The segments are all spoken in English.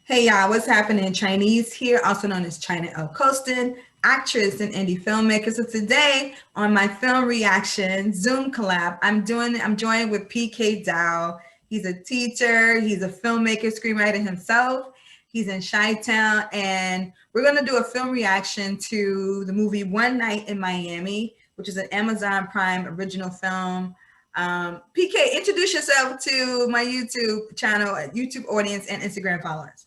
Hey y'all, what's happening? Chinese here, also known as China L. Colston, actress and indie filmmaker. So today on my film reaction Zoom collab, I'm joined with PK Dow. He's a teacher, he's a filmmaker, screenwriter himself. He's in Chi-Town, and we're gonna do a film reaction to the movie One Night in Miami, which is an Amazon Prime original film. PK, introduce yourself to my YouTube channel, YouTube audience, and Instagram followers.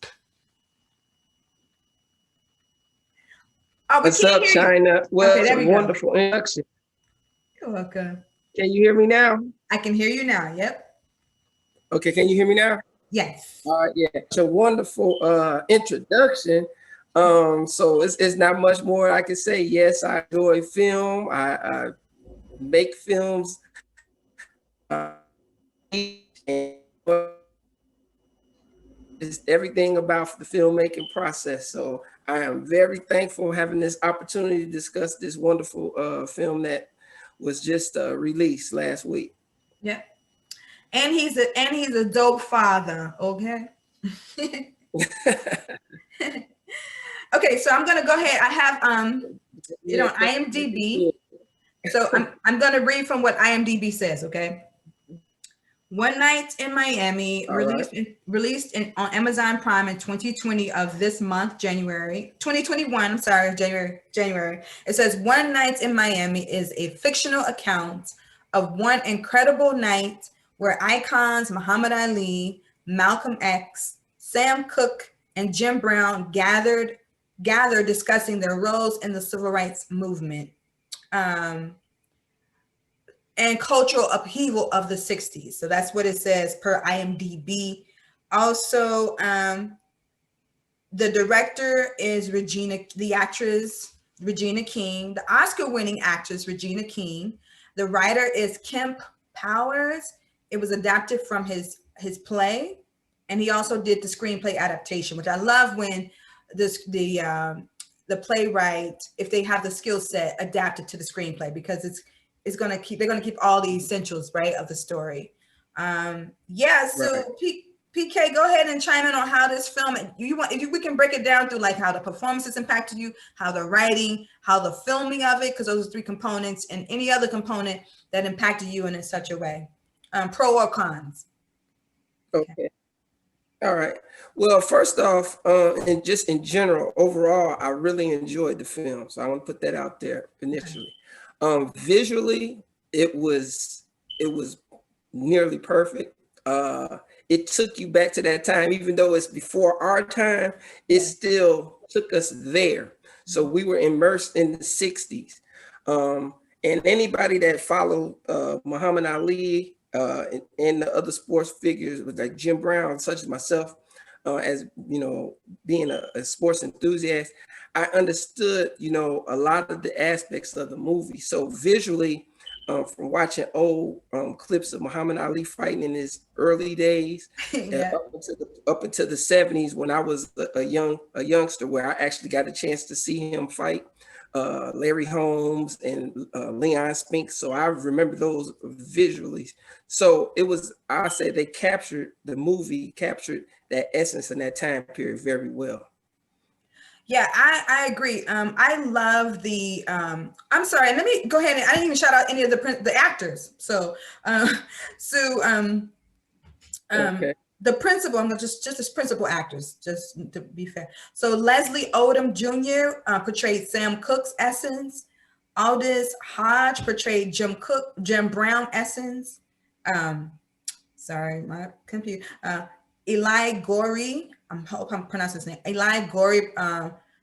Oh, we What's can't up, hear you. China? Well, Okay, it's there a we go. wonderful introduction. You're welcome. Can you hear me now? I can hear you now. Yep. Okay, can you hear me now? Yes. All right, yeah. It's a wonderful introduction. So it's not much more I can say. Yes, I enjoy film. I make films. And it's everything about the filmmaking process. So I am very thankful having this opportunity to discuss this wonderful film that was just released last week. Yep. And he's a dope father. Okay. Okay, so I'm gonna go ahead. I have IMDb. So I'm gonna read from what IMDb says. Okay. One Night in Miami, released on Amazon Prime in 2020 of this month, January 2021. I'm sorry, January. It says One Night in Miami is a fictional account of one incredible night where icons Muhammad Ali, Malcolm X, Sam Cooke, and Jim Brown gather discussing their roles in the civil rights movement. And cultural upheaval of the 60s. So that's what it says per IMDb. Also, the director is the actress Regina King, the Oscar-winning actress Regina King. The writer is Kemp Powers. It was adapted from his play, and he also did the screenplay adaptation, which I love when the playwright, if they have the skill set, adapted to the screenplay, because they're going to keep all the essentials, right, of the story. Yeah, so right. PK, go ahead and chime in on how this film, we can break it down through like how the performances impacted you, how the writing, how the filming of it, because those are three components, and any other component that impacted you in such a way, pro or cons. Okay. All right. Well, first off, and just in general, overall, I really enjoyed the film. So I want to put that out there initially. Visually, it was nearly perfect. It took you back to that time, even though it's before our time, it still took us there. So we were immersed in the 60s. And anybody that followed Muhammad Ali and the other sports figures like Jim Brown, such as myself, as you know, being a sports enthusiast, I understood, you know, a lot of the aspects of the movie. So visually, from watching old clips of Muhammad Ali fighting in his early days, up until the 70s, when I was a youngster, where I actually got a chance to see him fight Larry Holmes and Leon Spinks. So I remember those visually. So it was, I say they captured that essence in that time period very well. Yeah, I agree. I love the, I'm sorry, let me go ahead, and I didn't even shout out any of the actors. So, okay. The principal, I'm just as principal actors, just to be fair. So Leslie Odom Jr. Portrayed Sam Cooke's essence. Aldous Hodge portrayed Jim Brown essence. Sorry, my computer. Eli Gorey, I hope I'm pronouncing his name. Eli Gorey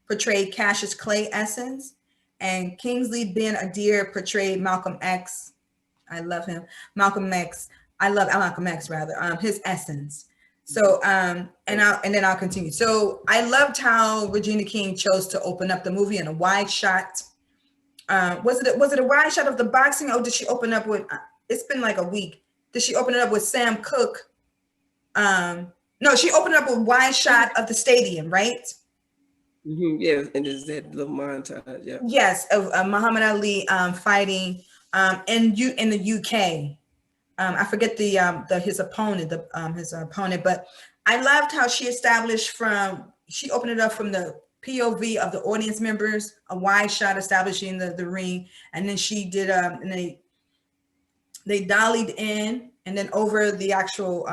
portrayed Cassius Clay essence, and Kingsley Ben Adir portrayed Malcolm X. I love him. Malcolm X. I love Malcolm X rather. His essence. So and then I'll continue. So I loved how Regina King chose to open up the movie in a wide shot. Was it a wide shot of the boxing, or did she open up with? It's been like a week. Did she open it up with Sam Cooke? No, she opened up a wide shot of the stadium, right? Yeah, and there's that little montage. Yeah. Yes, of Muhammad Ali fighting in the UK. I forget his opponent, but I loved how she opened it up from the POV of the audience members, a wide shot establishing the ring, and then she did and they dollied in and then over the actual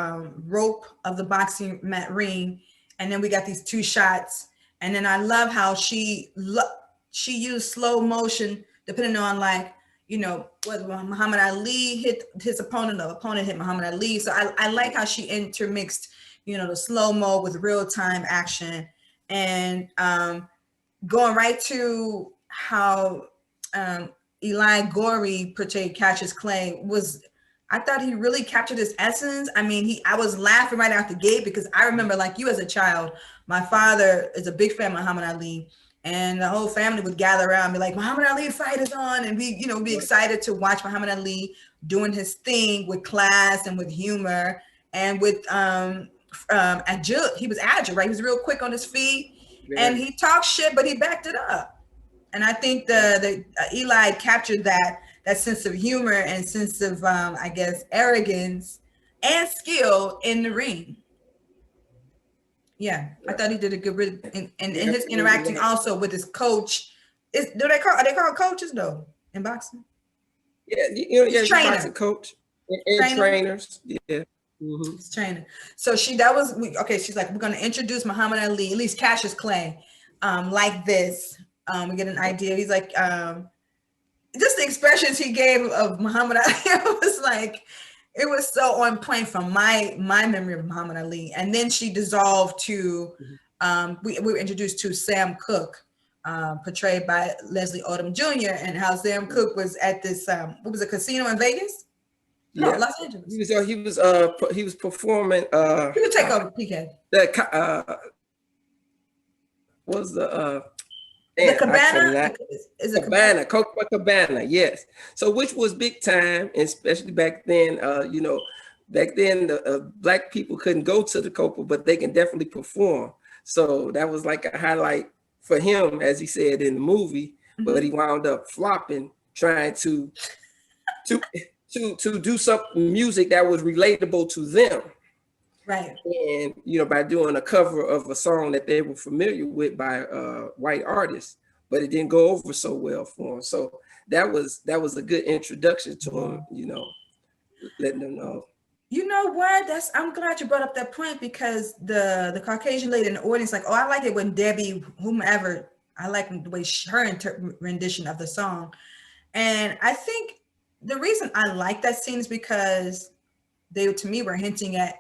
rope of the boxing mat ring, and then we got these two shots. And then I love how she used slow motion depending on, like, you know, whether Muhammad Ali hit his opponent or opponent hit Muhammad Ali. So I like how she intermixed, you know, the slow-mo with real-time action, and going right to how Eli Gorey portrayed Cassius Clay I thought he really captured his essence. I mean, I was laughing right out the gate because I remember, like you as a child, my father is a big fan of Muhammad Ali, and the whole family would gather around and be like, Muhammad Ali fight is on, and we, you know, be excited to watch Muhammad Ali doing his thing with class and with humor and with agile. He was agile, right? He was real quick on his feet, and he talked shit, but he backed it up. And I think the Eli captured that sense of humor and sense of, I guess, arrogance and skill in the ring. Yeah, I thought he did a good and his interacting also with his coach. Are they called coaches though in boxing? Yeah, you know, trainer. Boxing coach and trainers. Yeah. Mm-hmm. Trainer. So she's like, we're going to introduce Muhammad Ali, at least Cassius Clay, like this. We get an idea. He's like, just the expressions he gave of Muhammad Ali was like, it was so on point from my memory of Muhammad Ali. And then she dissolved to, we were introduced to Sam Cooke, portrayed by Leslie Odom Jr., and how Sam Cooke was at this, what was a casino in Vegas? No, yeah. Los Angeles. He was performing. You can take over, PK. Was the Cabana? Is it Cabana? Cabana, yes. So which was big time, especially back then. You know, back then the black people couldn't go to the Copa, but they can definitely perform. So that was like a highlight for him, as he said in the movie. Mm-hmm. But he wound up flopping, trying to do some music that was relatable to them. Right. And, you know, by doing a cover of a song that they were familiar with by white artists, but it didn't go over so well for them. So that was a good introduction to them, you know, letting them know. You know what? I'm glad you brought up that point, because the Caucasian lady in the audience, like, oh, I like it when Debbie, whomever, I like the way her rendition of the song. And I think the reason I like that scene is because they, to me, were hinting at,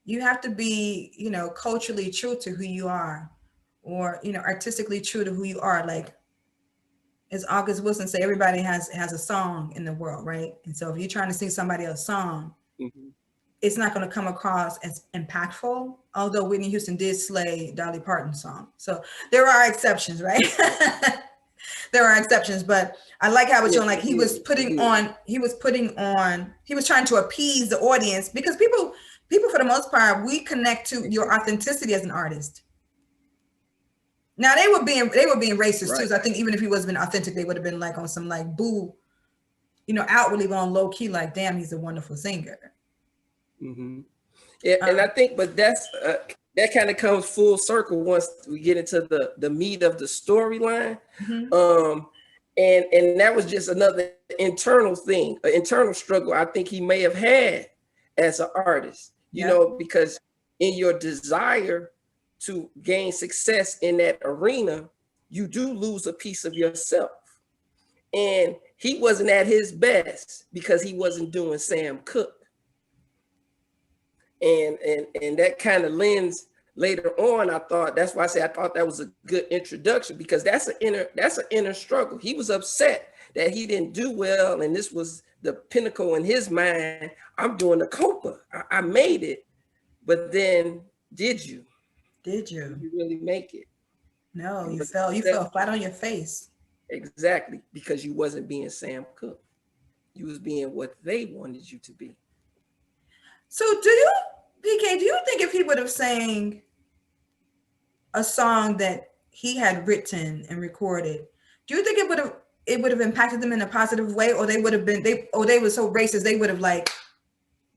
you have to be, you know, culturally true to who you are, or, you know, artistically true to who you are. Like, as August Wilson said, everybody has a song in the world, right? And so if you're trying to sing somebody else's song, mm-hmm. it's not going to come across as impactful, although Whitney Houston did slay Dolly Parton's song. So there are exceptions, right? There are exceptions, but I like how it's showing, like, he was trying to appease the audience, because people for the most part, we connect to your authenticity as an artist. Now they were being racist, right, too. So I think even if he wasn't been authentic, they would have been like on some like boo, you know, outwardly, but on low key, like, damn, he's a wonderful singer. Mm-hmm. Yeah, and I think, but that's that kind of comes full circle once we get into the meat of the storyline. Mm-hmm. And that was just another internal thing, an internal struggle I think he may have had as an artist. You know, because in your desire to gain success in that arena, you do lose a piece of yourself. And he wasn't at his best because he wasn't doing Sam Cooke. And that kind of lens later on, I thought, that's why I say I thought that was a good introduction, because that's an inner struggle. He was upset that he didn't do well, and this was the pinnacle in his mind. I'm doing the Copa. I made it. But then, did you? Did you? Did you really make it? No, you fell flat on your face. Exactly, because you wasn't being Sam Cooke. You was being what they wanted you to be. So do you think if he would have sang a song that he had written and recorded, do you think it would have impacted them in a positive way, or they would have been they were so racist they would have like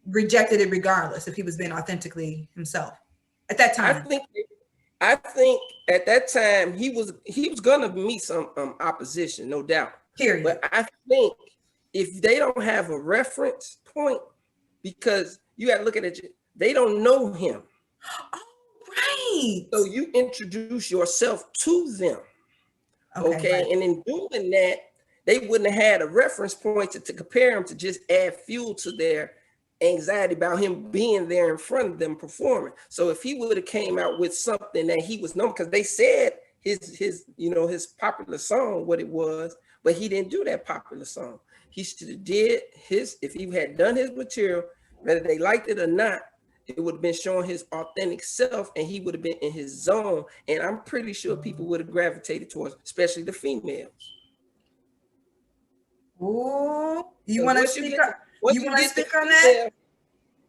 rejected it regardless if he was being authentically himself? at that time? I think at that time he was gonna meet some opposition, no doubt. Period. But I think if they don't have a reference point, because you got to look at it, they don't know him. Oh, right. So you introduce yourself to them. Okay. Right. And in doing that, they wouldn't have had a reference point to compare him, to just add fuel to their anxiety about him being there in front of them performing. So if he would have came out with something that he was known, because they said his popular song, what it was, but he didn't do that popular song. He should have did his, if he had done his material, whether they liked it or not, it would have been showing his authentic self, and he would have been in his zone. And I'm pretty sure people would have gravitated towards, especially the females. Oh, you want to speak up? You want to speak on that?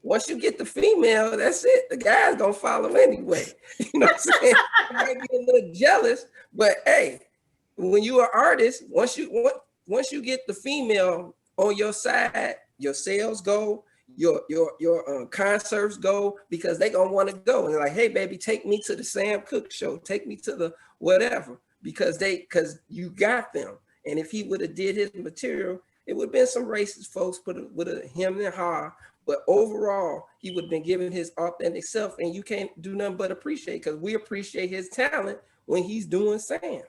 Once you get the female, that's it. The guy's gonna follow anyway. You know what I'm saying? I might be a little jealous, but hey, when you're an artist, once you get the female on your side, your sales go, your concerts go, because they gonna want to go. And they're like, hey, baby, take me to the Sam Cooke show, take me to the whatever, because you got them. And if he would have did his material, it would have been some racist folks would have him and her. But overall, he would have been giving his authentic self, and you can't do nothing but appreciate, because we appreciate his talent when he's doing Sam,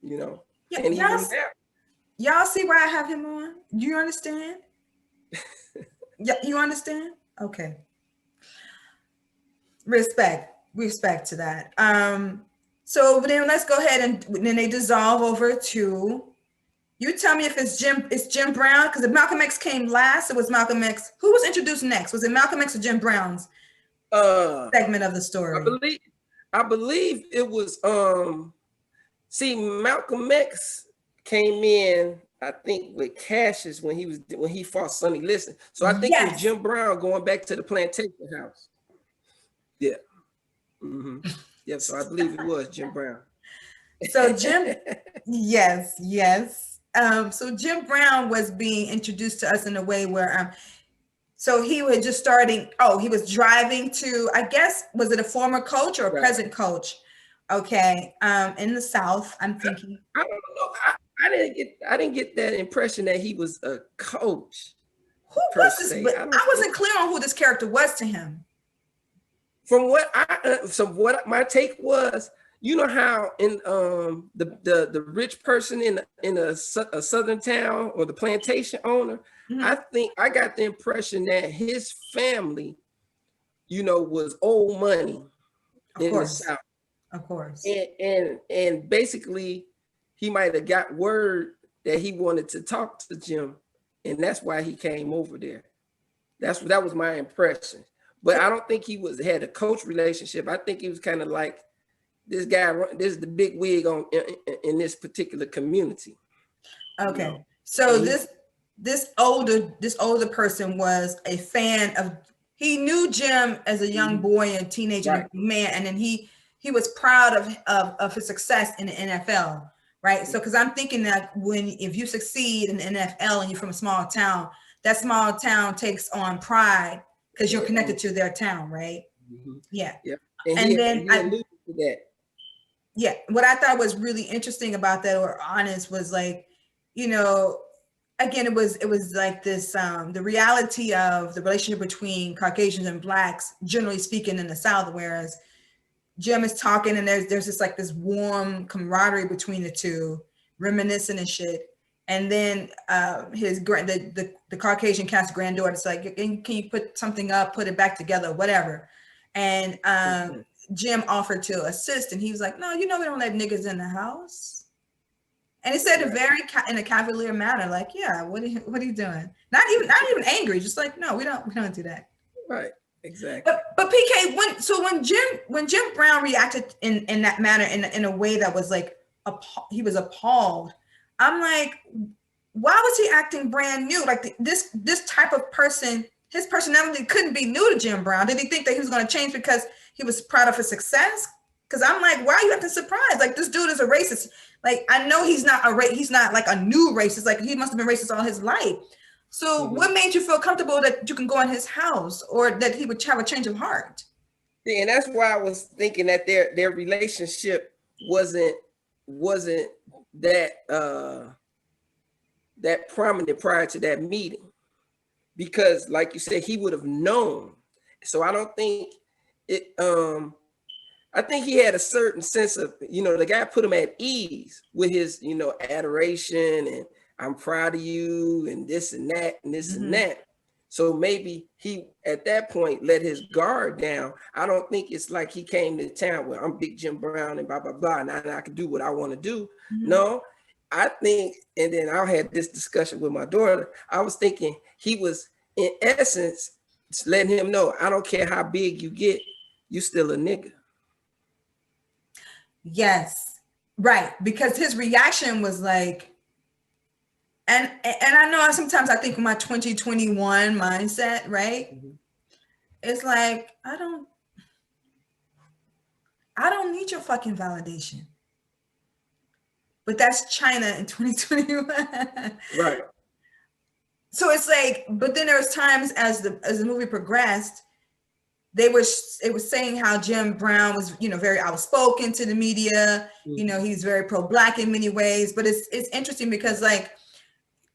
you know. Yeah, and y'all see why I have him on? Do you understand? Yeah, you understand? Okay. Respect to that. So then let's go ahead and then they dissolve over to. You tell me if it's Jim Brown, because if Malcolm X came last, it was Malcolm X. Who was introduced next? Was it Malcolm X or Jim Brown's segment of the story? I believe it was see, Malcolm X came in, I think, with Cassius when he fought Sonny Liston. So I think it was Jim Brown going back to the plantation house. Yeah. Mm-hmm. Yeah, so I believe it was Jim Brown. So Jim, yes. So Jim Brown was being introduced to us in a way where, so he was just starting. Oh, he was driving to, I guess, was it a former coach or a present coach? Okay, in the South, I'm thinking. I don't know. I didn't get that impression that he was a coach. Who was this? But I wasn't clear on who this character was to him. From what my take was, you know how in the rich person in a southern town, or the plantation owner, mm-hmm. I think I got the impression that his family, was old money in the South. Of course. And basically he might have got word that he wanted to talk to Jim, and that's why he came over there. That was my impression. But I don't think he had a coach relationship. I think he was kind of like, this guy, this is the big wig in this particular community. Okay. So this older person was a fan of, he knew Jim as a young boy and teenager man, and then he was proud of his success in the NFL, right? So because I'm thinking that if you succeed in the NFL and you're from a small town, that small town takes on pride because you're connected to their town, right? Mm-hmm. Yeah. And then I alluded to that. Yeah, what I thought was really interesting about that, or honest, was like, again, it was like this, the reality of the relationship between Caucasians and Blacks, generally speaking, in the South, whereas Jim is talking and there's just like this warm camaraderie between the two, reminiscing and shit. And then the Caucasian cat's granddaughter is like, can you put something up, put it back together, whatever. And Jim offered to assist, and he was like, no, we don't let niggas in the house. And he said in a cavalier manner, like, yeah, what are you doing? Not even angry, just like, no, we don't do that. Right, exactly. But PK, when Jim Brown reacted in that manner, in a way that was like, he was appalled. I'm like, why was he acting brand new? Like this type of person, his personality couldn't be new to Jim Brown. Did he think that he was going to change because he was proud of his success? Because I'm like, why are you acting surprised? Like, this dude is a racist. Like, I know he's not like a new racist. Like, he must have been racist all his life. So what made you feel comfortable that you can go in his house, or that he would have a change of heart? And that's why I was thinking that their relationship wasn't that that prominent prior to that meeting, because like you said, he would have known. So I don't think it. I think he had a certain sense of, the guy put him at ease with his, adoration and I'm proud of you and this and that and this and that. So maybe he, at that point, let his guard down. I don't think it's like he came to town where I'm Big Jim Brown and blah, blah, blah, and I can do what I want to do. No, I think, and then I had this discussion with my daughter. I was thinking he was, in essence, letting him know, I don't care how big you get, you still a nigga. Yes, right. Because his reaction was like, and I know sometimes I think of my 2021 mindset, right? It's like, I don't need your fucking validation. But that's China in 2021. Right. So it's like, but then there was times as the movie progressed, it was saying how Jim Brown was, very outspoken to the media. He's very pro-Black in many ways. But it's interesting because, like,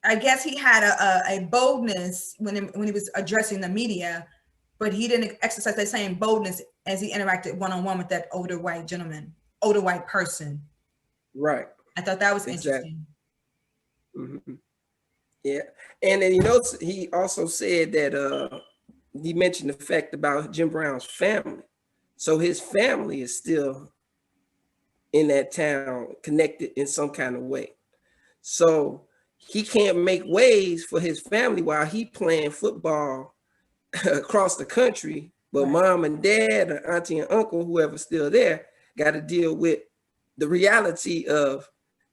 I guess he had a boldness when he was addressing the media, but he didn't exercise that same boldness as he interacted one-on-one with that older white person. Right. I thought that was interesting. Yeah. And then, he also said that he mentioned the fact about Jim Brown's family. So his family is still in that town, connected in some kind of way. So he can't make waves for his family while he playing football across the country. But mom and dad, or auntie and uncle, whoever's still there, got to deal with the reality of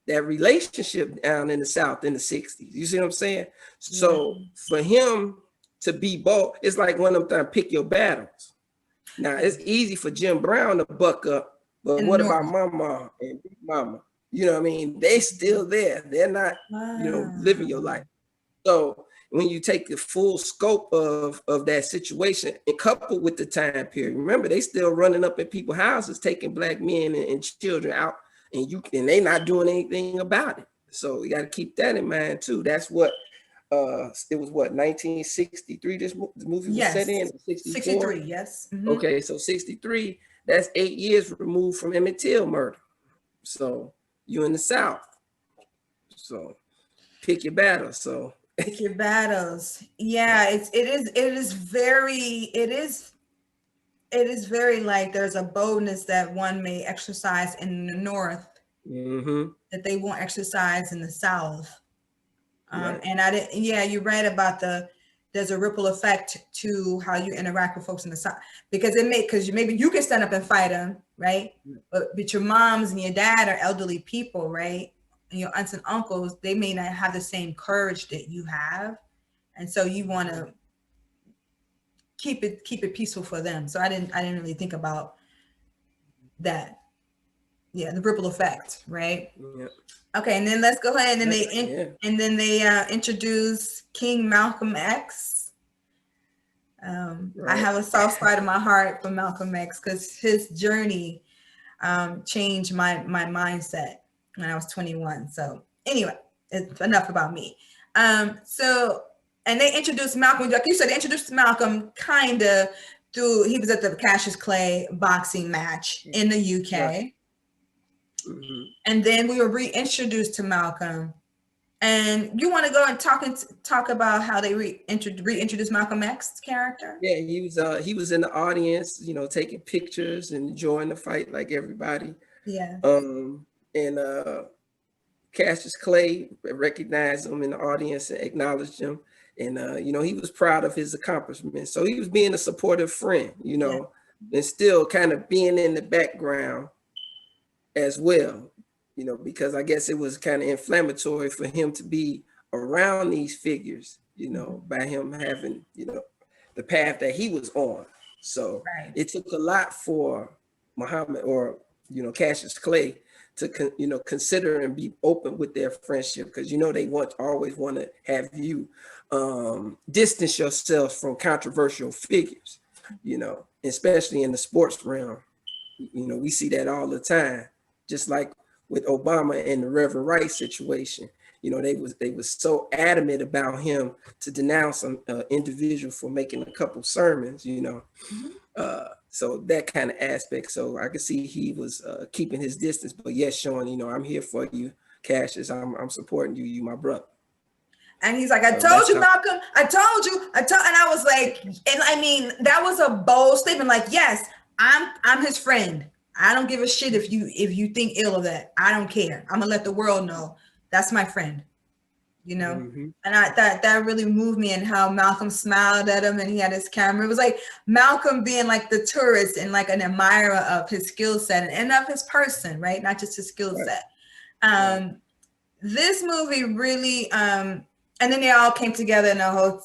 that relationship down in the South in the 60s. You see what I'm saying? So for him to be bold, it's like one of them trying to pick your battles. Now, it's easy for Jim Brown to buck up, but what about mama and big mama? You know what I mean? They still there. They're not, living your life. So when you take the full scope of that situation and coupled with the time period, remember, they still running up at people's houses, taking Black men and children out, and they not doing anything about it. So you got to keep that in mind too. That's what it was, 1963 this movie was set in? 63, yes. Okay, so 63, that's 8 years removed from Emmett Till murder. So you're in the South. So pick your battles. So pick your battles. Yeah, it is very like there's a boldness that one may exercise in the North that they won't exercise in the South. Right. And you're right about there's a ripple effect to how you interact with folks in the South, because maybe you can stand up and fight them, right? But your moms and your dad are elderly people, right? And your aunts and uncles, they may not have the same courage that you have. And so you want to keep it peaceful for them. So I didn't really think about that. Yeah, the ripple effect, right? Yeah. Okay, and then let's go ahead and then they introduce King Malcolm X. I have a soft spot in my heart for Malcolm X because his journey changed my mindset when I was 21. So anyway, it's enough about me. And they introduced Malcolm, like you said, they introduced Malcolm kind of through, he was at the Cassius Clay boxing match in the UK. Right. And then we were reintroduced to Malcolm. And you want to go and talk about how they reintroduced Malcolm X's character? Yeah, he was in the audience, taking pictures and enjoying the fight like everybody. Yeah. And Cassius Clay recognized him in the audience and acknowledged him. And he was proud of his accomplishments. So he was being a supportive friend, and still kind of being in the background as well, because I guess it was kind of inflammatory for him to be around these figures, by him having, the path that he was on. So It took a lot for Muhammad or, Cassius Clay to, consider and be open with their friendship, because, they always want to have you distance yourself from controversial figures. especially in the sports realm. We see that all the time, just like with Obama and the Reverend Wright situation. They was so adamant about him to denounce an individual for making a couple sermons, so that kind of aspect. So I could see he was keeping his distance, but yes, Sean, I'm here for you, Cassius. I'm supporting you. You my brother. And he's like, I told you, Malcolm, I told you, and I was like, and I mean, that was a bold statement. Like, yes, I'm his friend. I don't give a shit if you think ill of that. I don't care. I'm gonna let the world know that's my friend. And that really moved me, and how Malcolm smiled at him and he had his camera. It was like Malcolm being like the tourist and like an admirer of his skill set and of his person, right? Not just his skill set. This movie really, and then they all came together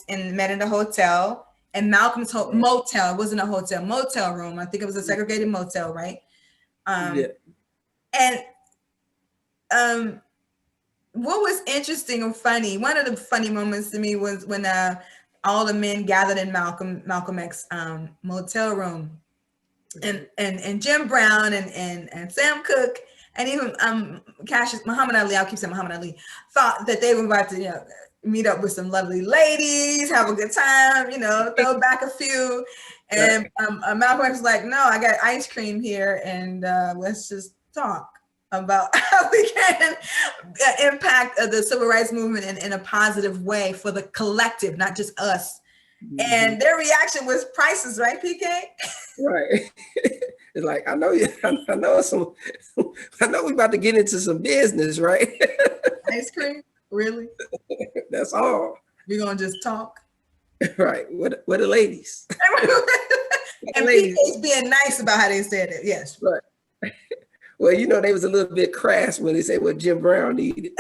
and met in a hotel. And Malcolm's motel, it wasn't a hotel, motel room. I think it was a segregated motel, right? And what was interesting and funny, one of the funny moments to me was when all the men gathered in Malcolm X motel room, and Jim Brown and Sam Cooke and even Cassius, Muhammad Ali, I'll keep saying Muhammad Ali, thought that they were about to meet up with some lovely ladies, have a good time, throw back a few. And Malcolm X was like, no, I got ice cream here, and let's just talk about how we can impact the civil rights movement in a positive way for the collective, not just us. And their reaction was priceless, right, PK? Right. It's like, I know we're about to get into some business, right? Ice cream? Really? That's all. We're gonna just talk. Right. What the ladies? And PK's being nice about how they said it. Yes. Right. Well, they was a little bit crass when they said what Jim Brown needed.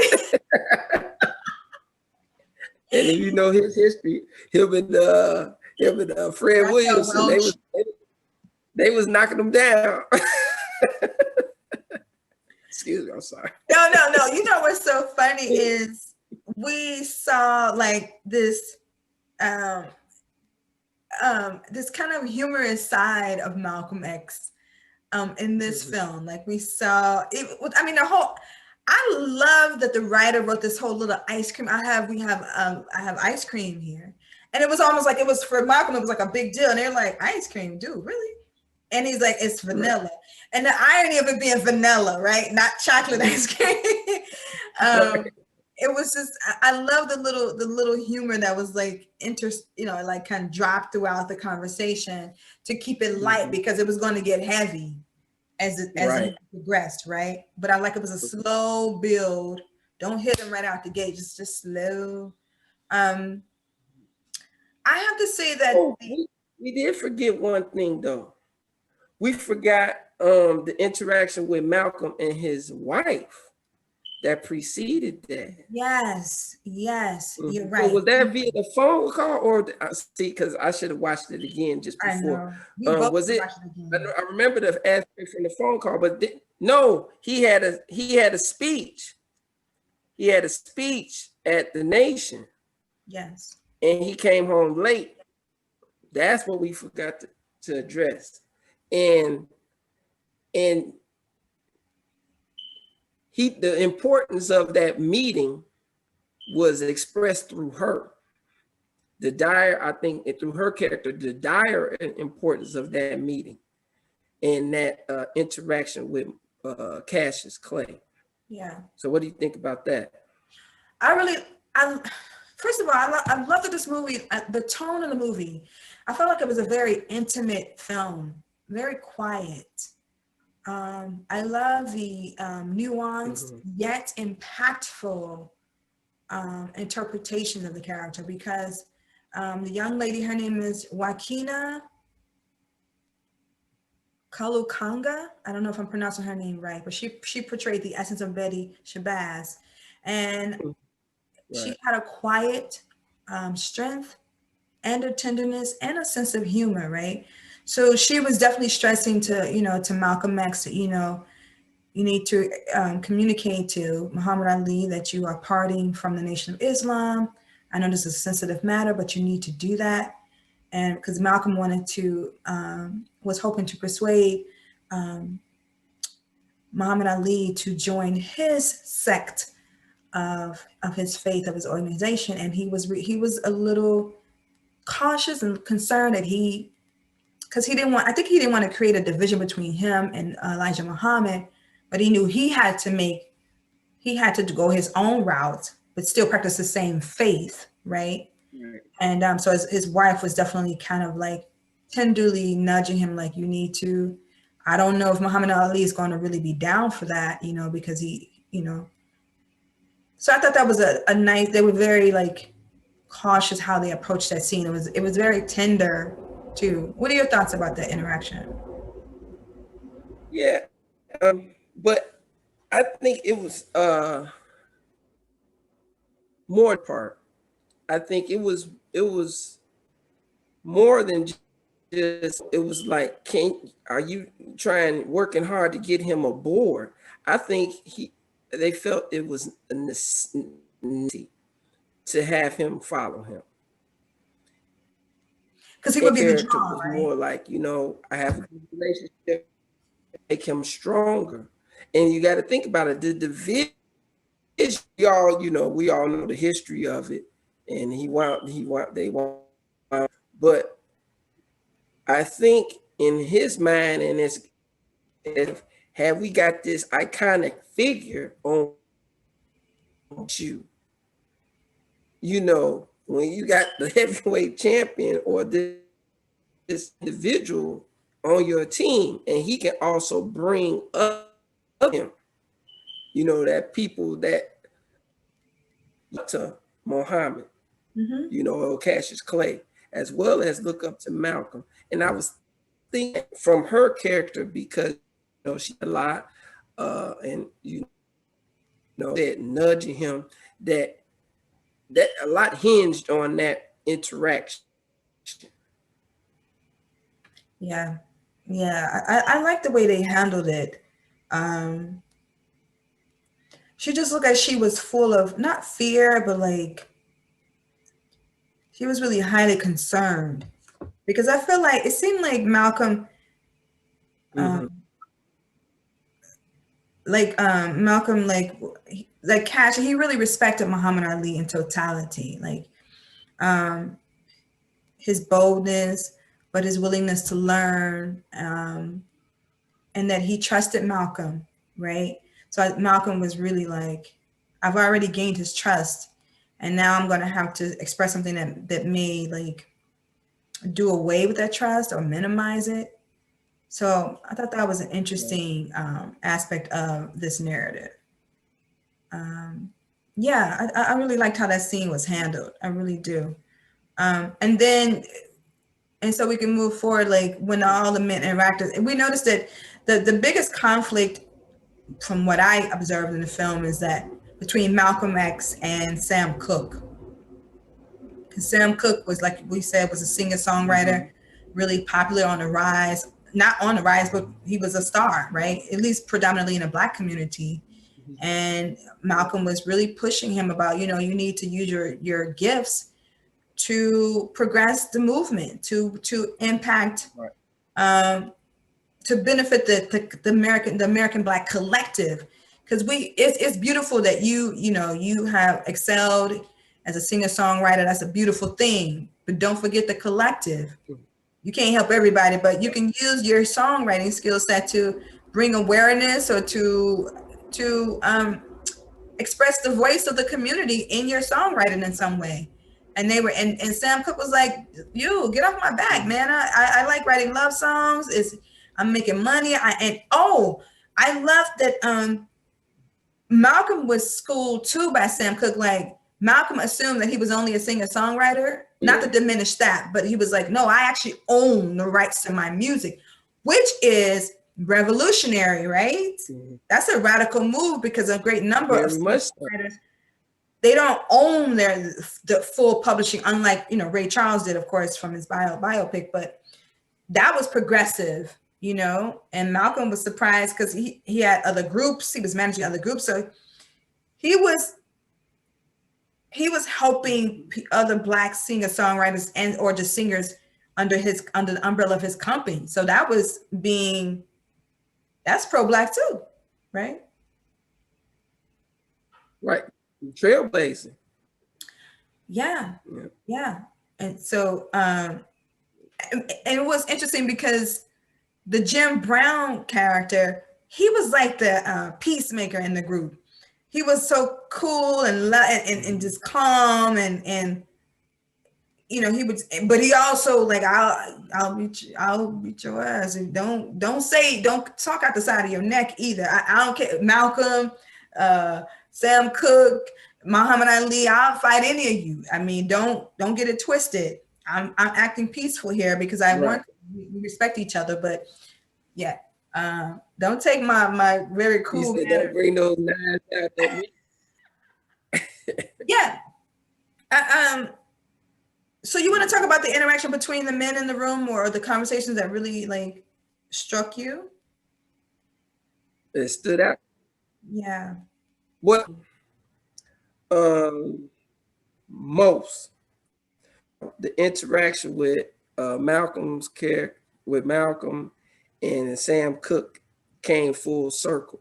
And if you know his history, him and Fred Williamson, they was knocking them down. Excuse me, I'm sorry. No. What's so funny is we saw like this this kind of humorous side of Malcolm X in this film. Like we saw it. I mean, I love that the writer wrote this whole little ice cream. I have ice cream here. And it was almost like it was for Malcolm, it was like a big deal. And they're like, ice cream, dude, really? And he's like, it's vanilla. Right. And the irony of it being vanilla, right? Not chocolate ice cream. It was just, I love the little humor that was like like kind of dropped throughout the conversation to keep it light, because it was going to get heavy as it progressed, right? But I like it was a slow build. Don't hit them right out the gate, just slow. I have to say that we did forget one thing though. We forgot the interaction with Malcolm and his wife that preceded that. Yes, you're right. So was that via the phone call, or see? Because I should have watched it again just before. Was it? I remember the aspect from the phone call, but no, he had a speech. He had a speech at the Nation. Yes. And he came home late. That's what we forgot to address. And the importance of that meeting was expressed through her. I think through her character, the dire importance of that meeting and that interaction with Cassius Clay. Yeah. So what do you think about that? First of all, I love that this movie, the tone of the movie, I felt like it was a very intimate film, very quiet. I love the nuanced yet impactful interpretation of the character, because the young lady, her name is Joaquina Kalukanga. I don't know if I'm pronouncing her name right, but she portrayed the essence of Betty Shabazz. And she had a quiet strength and a tenderness and a sense of humor, right? So she was definitely stressing to Malcolm X, you need to communicate to Muhammad Ali that you are parting from the Nation of Islam. I know this is a sensitive matter, but you need to do that. and because Malcolm wanted to, was hoping to persuade Muhammad Ali to join his sect of his faith, of his organization, and he was a little cautious and concerned that because he didn't want, I think he didn't want to create a division between him and Elijah Muhammad, but he knew he had to go his own route, but still practice the same faith, right? Right. And so his wife was definitely kind of like tenderly nudging him, like, you need to, I don't know if Muhammad Ali is going to really be down for that, because he, so I thought that was a nice, they were very like cautious how they approached that scene. It was very tender too. What are your thoughts about that interaction? Yeah. But I think it was more part. I think it was more than just, it was like, are you working hard to get him aboard? I think they felt it was a necessity to have him follow him. Because he would be the draw, was right? more like, I have a good relationship, make him stronger. And you got to think about it. The division, we all know the history of it. And they wound. But I think in his mind, and have we got this iconic figure on you, when you got the heavyweight champion or this individual on your team, and he can also bring up him, that people that to Muhammad, or Cassius Clay, as well as look up to Malcolm. And I was thinking from her character, because she a lot, and that nudging him, that a lot hinged on that interaction. Yeah. I like the way they handled it. She just looked like she was full of not fear, but like she was really highly concerned, because I feel like it seemed like Malcolm, like Cash, he really respected Muhammad Ali in totality, like his boldness, but his willingness to learn, and that he trusted Malcolm, right? So Malcolm was really like, I've already gained his trust, and now I'm going to have to express something that may like do away with that trust or minimize it. So I thought that was an interesting aspect of this narrative. Yeah, I really liked how that scene was handled. I really do. And so we can move forward, like when all the men interacted, and we noticed that the biggest conflict from what I observed in the film is that between Malcolm X and Sam Cooke. Because Sam Cooke was, like we said, was a singer-songwriter, really popular on the rise. Not on the rise, but he was a star, right? At least predominantly in the Black community. And Malcolm was really pushing him about, you need to use your gifts to progress the movement, to impact, to benefit the American Black collective. Because it's beautiful that you have excelled as a singer-songwriter. That's a beautiful thing. But don't forget the collective. You can't help everybody, but you can use your songwriting skill set to bring awareness or to express the voice of the community in your songwriting in some way. And and Sam Cooke was like, "You get off my back, man. I like writing love songs. I'm making money. I love that Malcolm was schooled too by Sam Cooke. Like Malcolm assumed that he was only a singer-songwriter, not to diminish that, but he was like, no, I actually own the rights to my music, which is revolutionary, right? That's a radical move, because a great number of songwriters, they don't own the full publishing, unlike Ray Charles did, of course, from his biopic, but that was progressive, and Malcolm was surprised because he had other groups, he was managing other groups, so he was helping other Black singer-songwriters and or just singers under the umbrella of his company. So that's pro-Black too, right? Right. Trailblazing. Yeah. And so and it was interesting because the Jim Brown character, he was like the peacemaker in the group. He was so cool and just calm and he would, but he also like, I'll beat your ass. And don't talk out the side of your neck either. I don't care. Malcolm, Sam Cooke, Muhammad Ali, I'll fight any of you. I mean, don't get it twisted. I'm acting peaceful here because we respect each other, but yeah. Don't take my very cool. He said, don't bring those knives out at me. Yeah. So you want to talk about the interaction between the men in the room or the conversations that really like struck you? It stood out. Yeah. What most the interaction with Malcolm's character, with Malcolm and Sam Cooke, came full circle,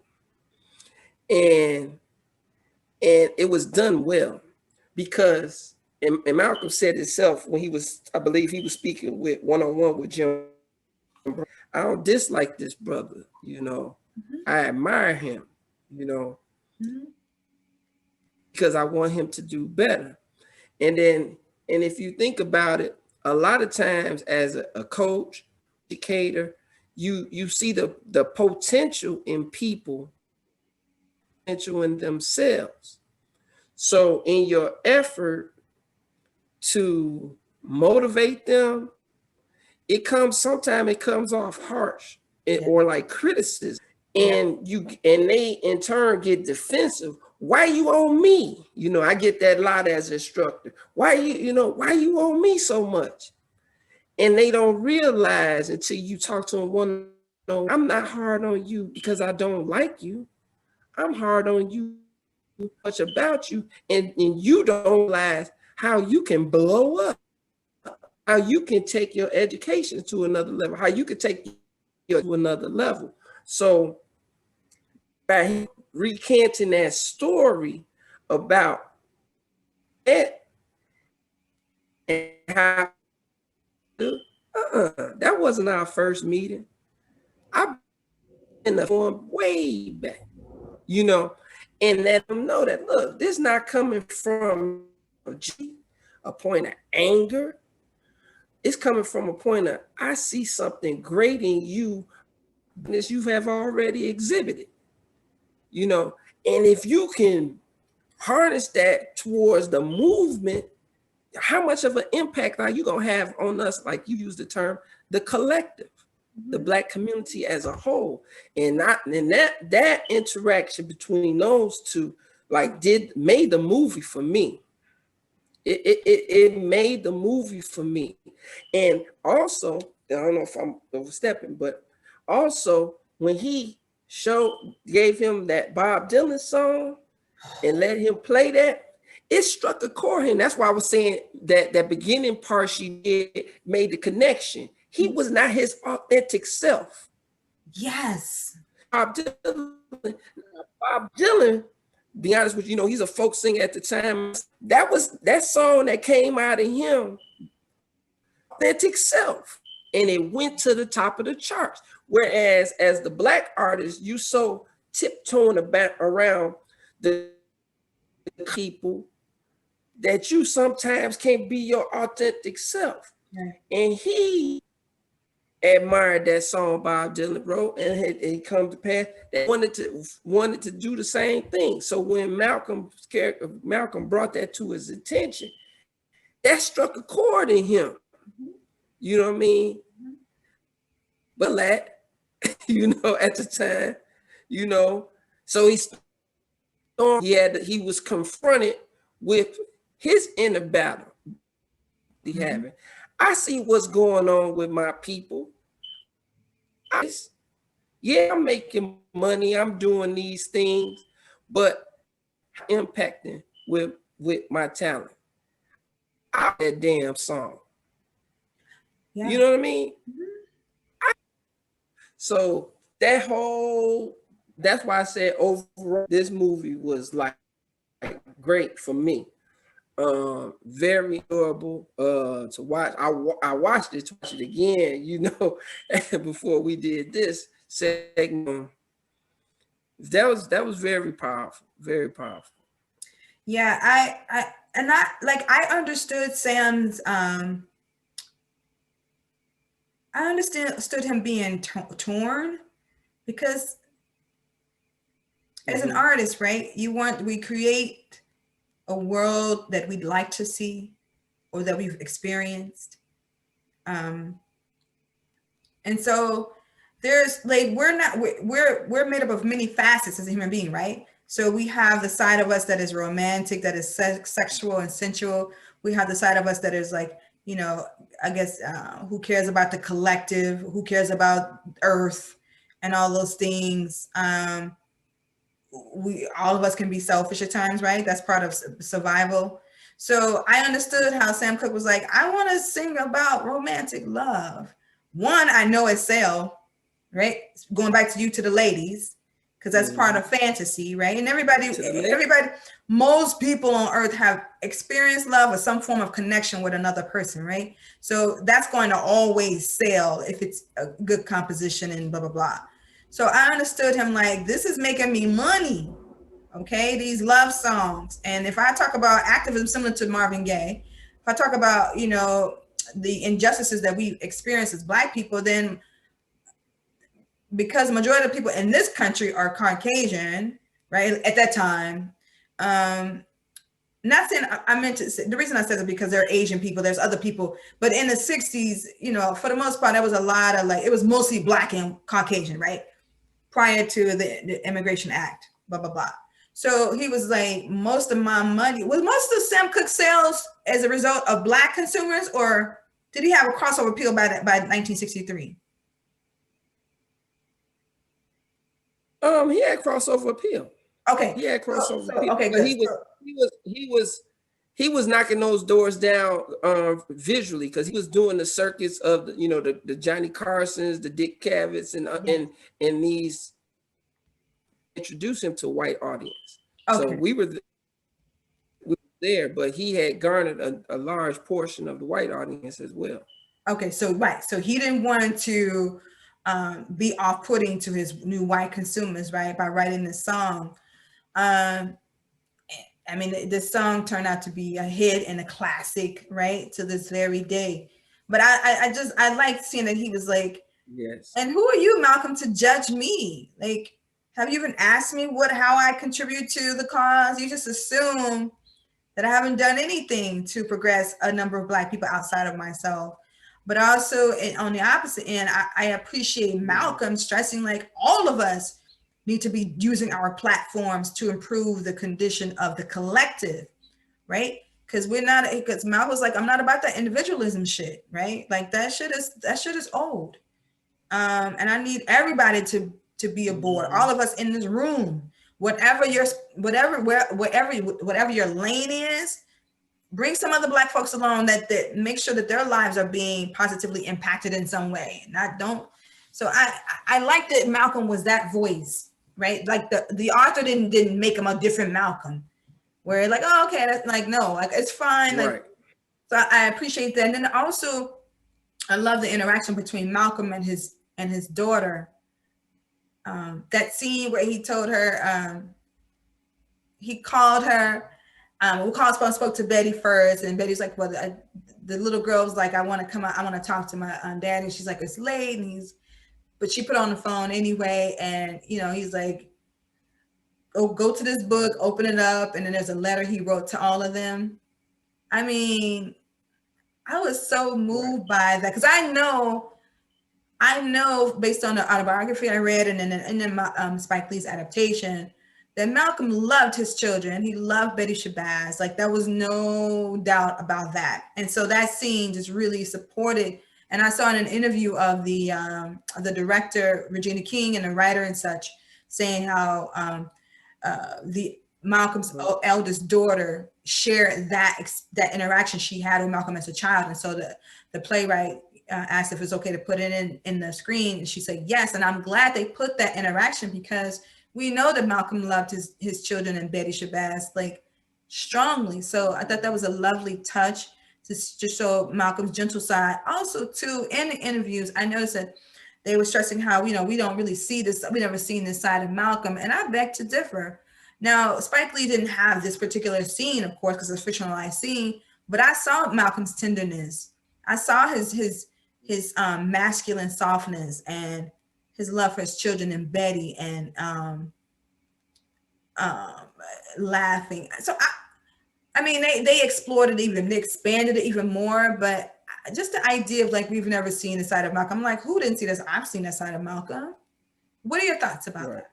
and it was done well because. And Malcolm said himself when I believe he was speaking with one-on-one with Jim. I don't dislike this brother, I admire him, because I want him to do better. And if you think about it, a lot of times as a coach, educator, you see the potential in people, potential in themselves. So in your effort to motivate them, it comes off harsh or like criticism, and they in turn get defensive. Why you on me? I get that a lot as an instructor. Why you on me so much? And they don't realize until you talk to them one. I'm not hard on you because I don't like you. I'm hard on you much about you, and you don't realize how you can blow up, how you can take your education to another level, how you can take you to another level. So by recanting that story about it and how that wasn't our first meeting. I've been in the form way back, and let them know that, look, this not coming from a point of anger. It's coming from a point of, I see something great in you, this you have already exhibited, and if you can harness that towards the movement, how much of an impact are you going to have on us, like you use the term, the collective, the Black community as a whole. And that interaction between those two, like, made the movie for me. It made the movie for me. And also, I don't know if I'm overstepping, but also when he gave him that Bob Dylan song and let him play that, it struck a chord in him. That's why I was saying that beginning part she did made the connection. He was not his authentic self. Yes. Bob Dylan, be honest with you, he's a folk singer at the time. That song that came out of him, authentic self, and it went to the top of the charts. Whereas as the Black artist, you so tiptoeing around the people that you sometimes can't be your authentic self. Right. And he admired that song Bob Dylan wrote, and it come to pass that wanted to do the same thing. So when Malcolm brought that to his attention, that struck a chord in him. You know what I mean? But at the time, so he was confronted with his inner battle he having. I see what's going on with my people. I'm making money, I'm doing these things, but impacting with my talent. That damn song. Yeah. You know what I mean? Mm-hmm. So that's why I said overall, this movie was like great for me. Very enjoyable to watch. I watched it again, you know, before we did this segment. That was very powerful, very powerful. Yeah, I understood Sam's I understood him being torn because as an artist, right? We create a world that we'd like to see or that we've experienced. And so there's like we're made up of many facets as a human being, right? So we have the side of us that is romantic, that is sexual and sensual. We have the side of us that is like, you know, I guess who cares about the collective, who cares about Earth and all those things. We all of us can be selfish at times, right? That's part of survival. So I understood how Sam Cooke was like, I want to sing about romantic love. One, I know it's sell, right? Going back to You to the Ladies, because that's part of fantasy, right? And everybody, most people on earth have experienced love or some form of connection with another person, right? So that's going to always sell if it's a good composition and blah, blah, blah. So I understood him like, this is making me money. Okay, these love songs. And if I talk about activism similar to Marvin Gaye, if I talk about, you know, the injustices that we experience as Black people, then because the majority of people in this country are Caucasian, right? At that time, not saying I meant to say, the reason I said it because there are Asian people, there's other people, but in the 60s, you know, for the most part, there was a lot of like, it was mostly Black and Caucasian, right? Prior to the Immigration Act, blah, blah, blah. So he was like, most of my money, was most of Sam Cooke sales as a result of Black consumers, or did he have a crossover appeal by 1963? He had crossover appeal. Okay. He had crossover appeal. Okay, but good. He was knocking those doors down visually, because he was doing the circuits of the, you know, the Johnny Carsons, the Dick Cavett's, and these introduce him to a white audience. Okay. So we were there, but he had garnered a large portion of the white audience as well. Okay, so right, so he didn't want to be off-putting to his new white consumers, right, by writing this song. I mean, this song turned out to be a hit and a classic, right, to this very day. But I liked seeing that he was like, yes. And who are you, Malcolm, to judge me? Like, have you even asked me how I contribute to the cause? You just assume that I haven't done anything to progress a number of Black people outside of myself. But also on the opposite end, I appreciate Malcolm stressing like all of us need to be using our platforms to improve the condition of the collective, right? Because Malcolm was like, I'm not about that individualism shit, right? Like that shit is old. And I need everybody to be aboard, all of us in this room, whatever your lane is, bring some other Black folks along that make sure that their lives are being positively impacted in some way. So I like that Malcolm was that voice, right? Like the author didn't make him a different Malcolm, where like, oh, okay, that's like, no, like it's fine. Like, right. So I appreciate that. And then also I love the interaction between Malcolm and his daughter. That scene where he told her, he called her, spoke to Betty first, and Betty's like, well, the little girl was like, I want to come out, I want to talk to my dad, and she's like, it's late, but she put on the phone anyway, and you know, he's like, go to this book, open it up, and then there's a letter he wrote to all of them. I mean, I was so moved by that, because I know based on the autobiography I read and then Spike Lee's adaptation, that Malcolm loved his children. He loved Betty Shabazz. Like there was no doubt about that. And so that scene just really supported. And I saw in an interview of the director, Regina King, and the writer and such, saying how the Malcolm's eldest daughter shared that interaction she had with Malcolm as a child. And so the playwright asked if it's okay to put it in the screen, and she said yes. And I'm glad they put that interaction, because we know that Malcolm loved his children and Betty Shabazz like strongly. So I thought that was a lovely touch to show Malcolm's gentle side. Also, too, in the interviews, I noticed that they were stressing how, you know, we don't really see this, we never seen this side of Malcolm, and I beg to differ. Now, Spike Lee didn't have this particular scene, of course, because it's a fictionalized scene, but I saw Malcolm's tenderness. I saw his masculine softness and his love for his children and Betty, and laughing. So I mean, they explored it even, they expanded it even more, but just the idea of like, we've never seen the side of Malcolm. I'm like, who didn't see this? I've seen that side of Malcolm. What are your thoughts about that?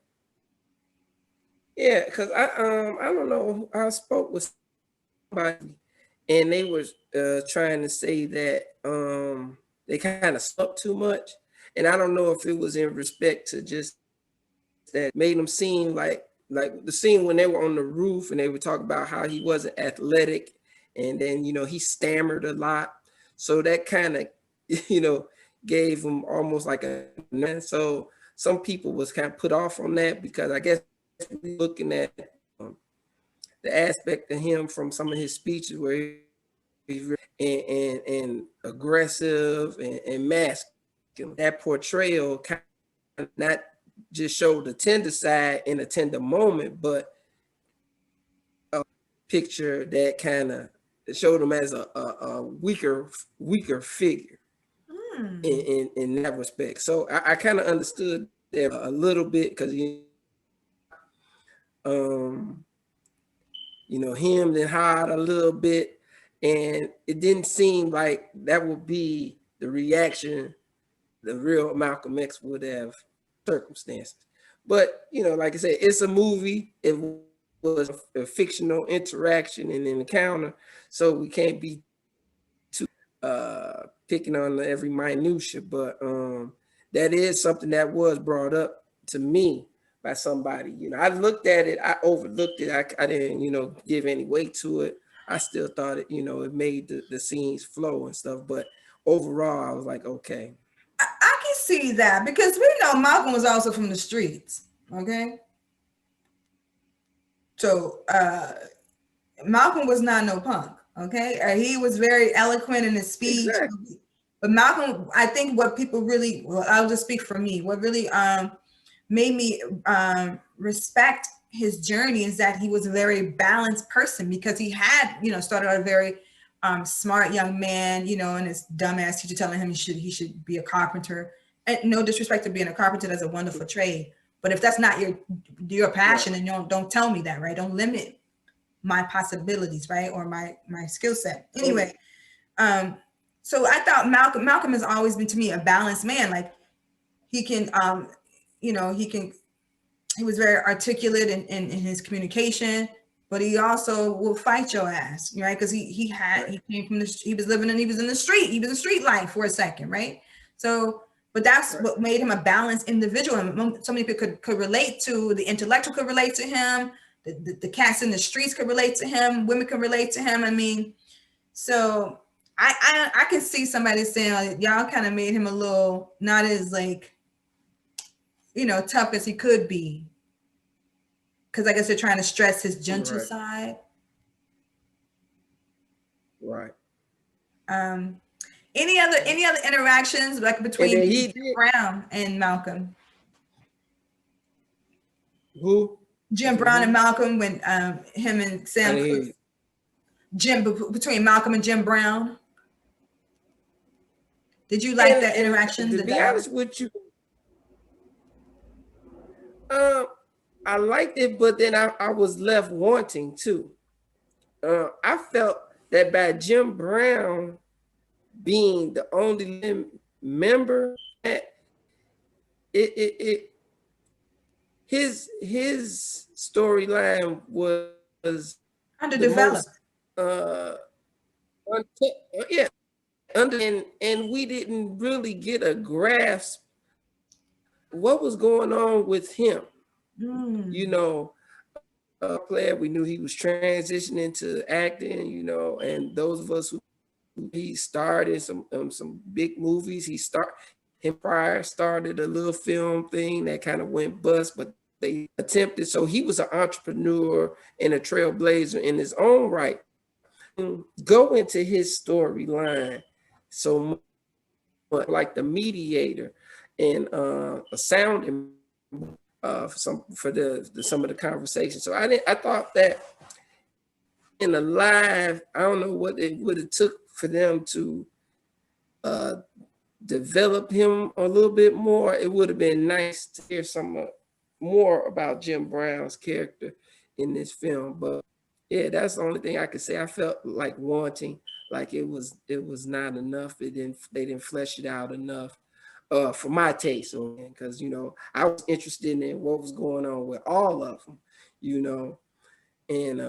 Yeah, because I don't know, I spoke with somebody and they was trying to say that they kind of slept too much, and I don't know if it was in respect to just that made them seem like the scene when they were on the roof and they would talk about how he wasn't athletic, and then, you know, he stammered a lot, so that kind of, you know, gave him almost like a, so some people was kind of put off on that, because I guess looking at the aspect of him from some of his speeches where he's and aggressive and masculine, that portrayal kind of not just showed the tender side in a tender moment, but a picture that kind of showed him as a weaker figure in that respect. So I kind of understood that a little bit, because you know, him and hide a little bit, and it didn't seem like that would be the reaction the real Malcolm X would have circumstances. But, you know, like I said, it's a movie. It was a fictional interaction and an encounter, so we can't be too picking on every minutia. But that is something that was brought up to me by somebody. You know, I looked at it, I overlooked it, I didn't, you know, give any weight to it. I still thought it, you know, it made the scenes flow and stuff. But overall, I was like, okay. I can see that, because we know Malcolm was also from the streets. Okay. So Malcolm was not no punk. Okay. He was very eloquent in his speech. Exactly. But Malcolm, I think what people really, well, I'll just speak for me, what really made me respect his journey is that he was a very balanced person, because he had, you know, started out a very smart young man, you know, and his dumbass teacher telling him he should be a carpenter. And no disrespect to being a carpenter, that's a wonderful trade. But if that's not your passion, and don't tell me that, right? Don't limit my possibilities, right? Or my skill set. Anyway, so I thought Malcolm has always been to me a balanced man. Like he can, you know, he was very articulate in his communication, but he also will fight your ass, right? Because he came from he was living and he was in the street life for a second, right? So, but that's what made him a balanced individual. And so many people could relate to, the intellectual could relate to him, the cats in the streets could relate to him, women could relate to him. I mean, so I can see somebody saying, like, y'all kind of made him a little not as, like, you know, tough as he could be, because I guess they're trying to stress his gentle side. Right. Any other interactions like between Jim Brown and Malcolm? Who? Jim Brown and Malcolm, when him and Sam Cooke. Between Malcolm and Jim Brown. Did you like that interaction? To be honest with you, I liked it, but then I was left wanting too. I felt that by Jim Brown being the only member, that his storyline was underdeveloped. And we didn't really get a grasp what was going on with him. You know, player, we knew he was transitioning to acting, you know, and those of us who He starred in some big movies. Him prior started a little film thing that kind of went bust, but they attempted. So he was an entrepreneur and a trailblazer in his own right. Go into his storyline so much like the mediator and a sounding for some of the conversation. So I thought that in the live, I don't know what it would have took for them to develop him a little bit more. It would have been nice to hear some more about Jim Brown's character in this film. But yeah, that's the only thing I could say. I felt like wanting, like it was not enough. They didn't flesh it out enough for my taste, because I was interested in what was going on with all of them, and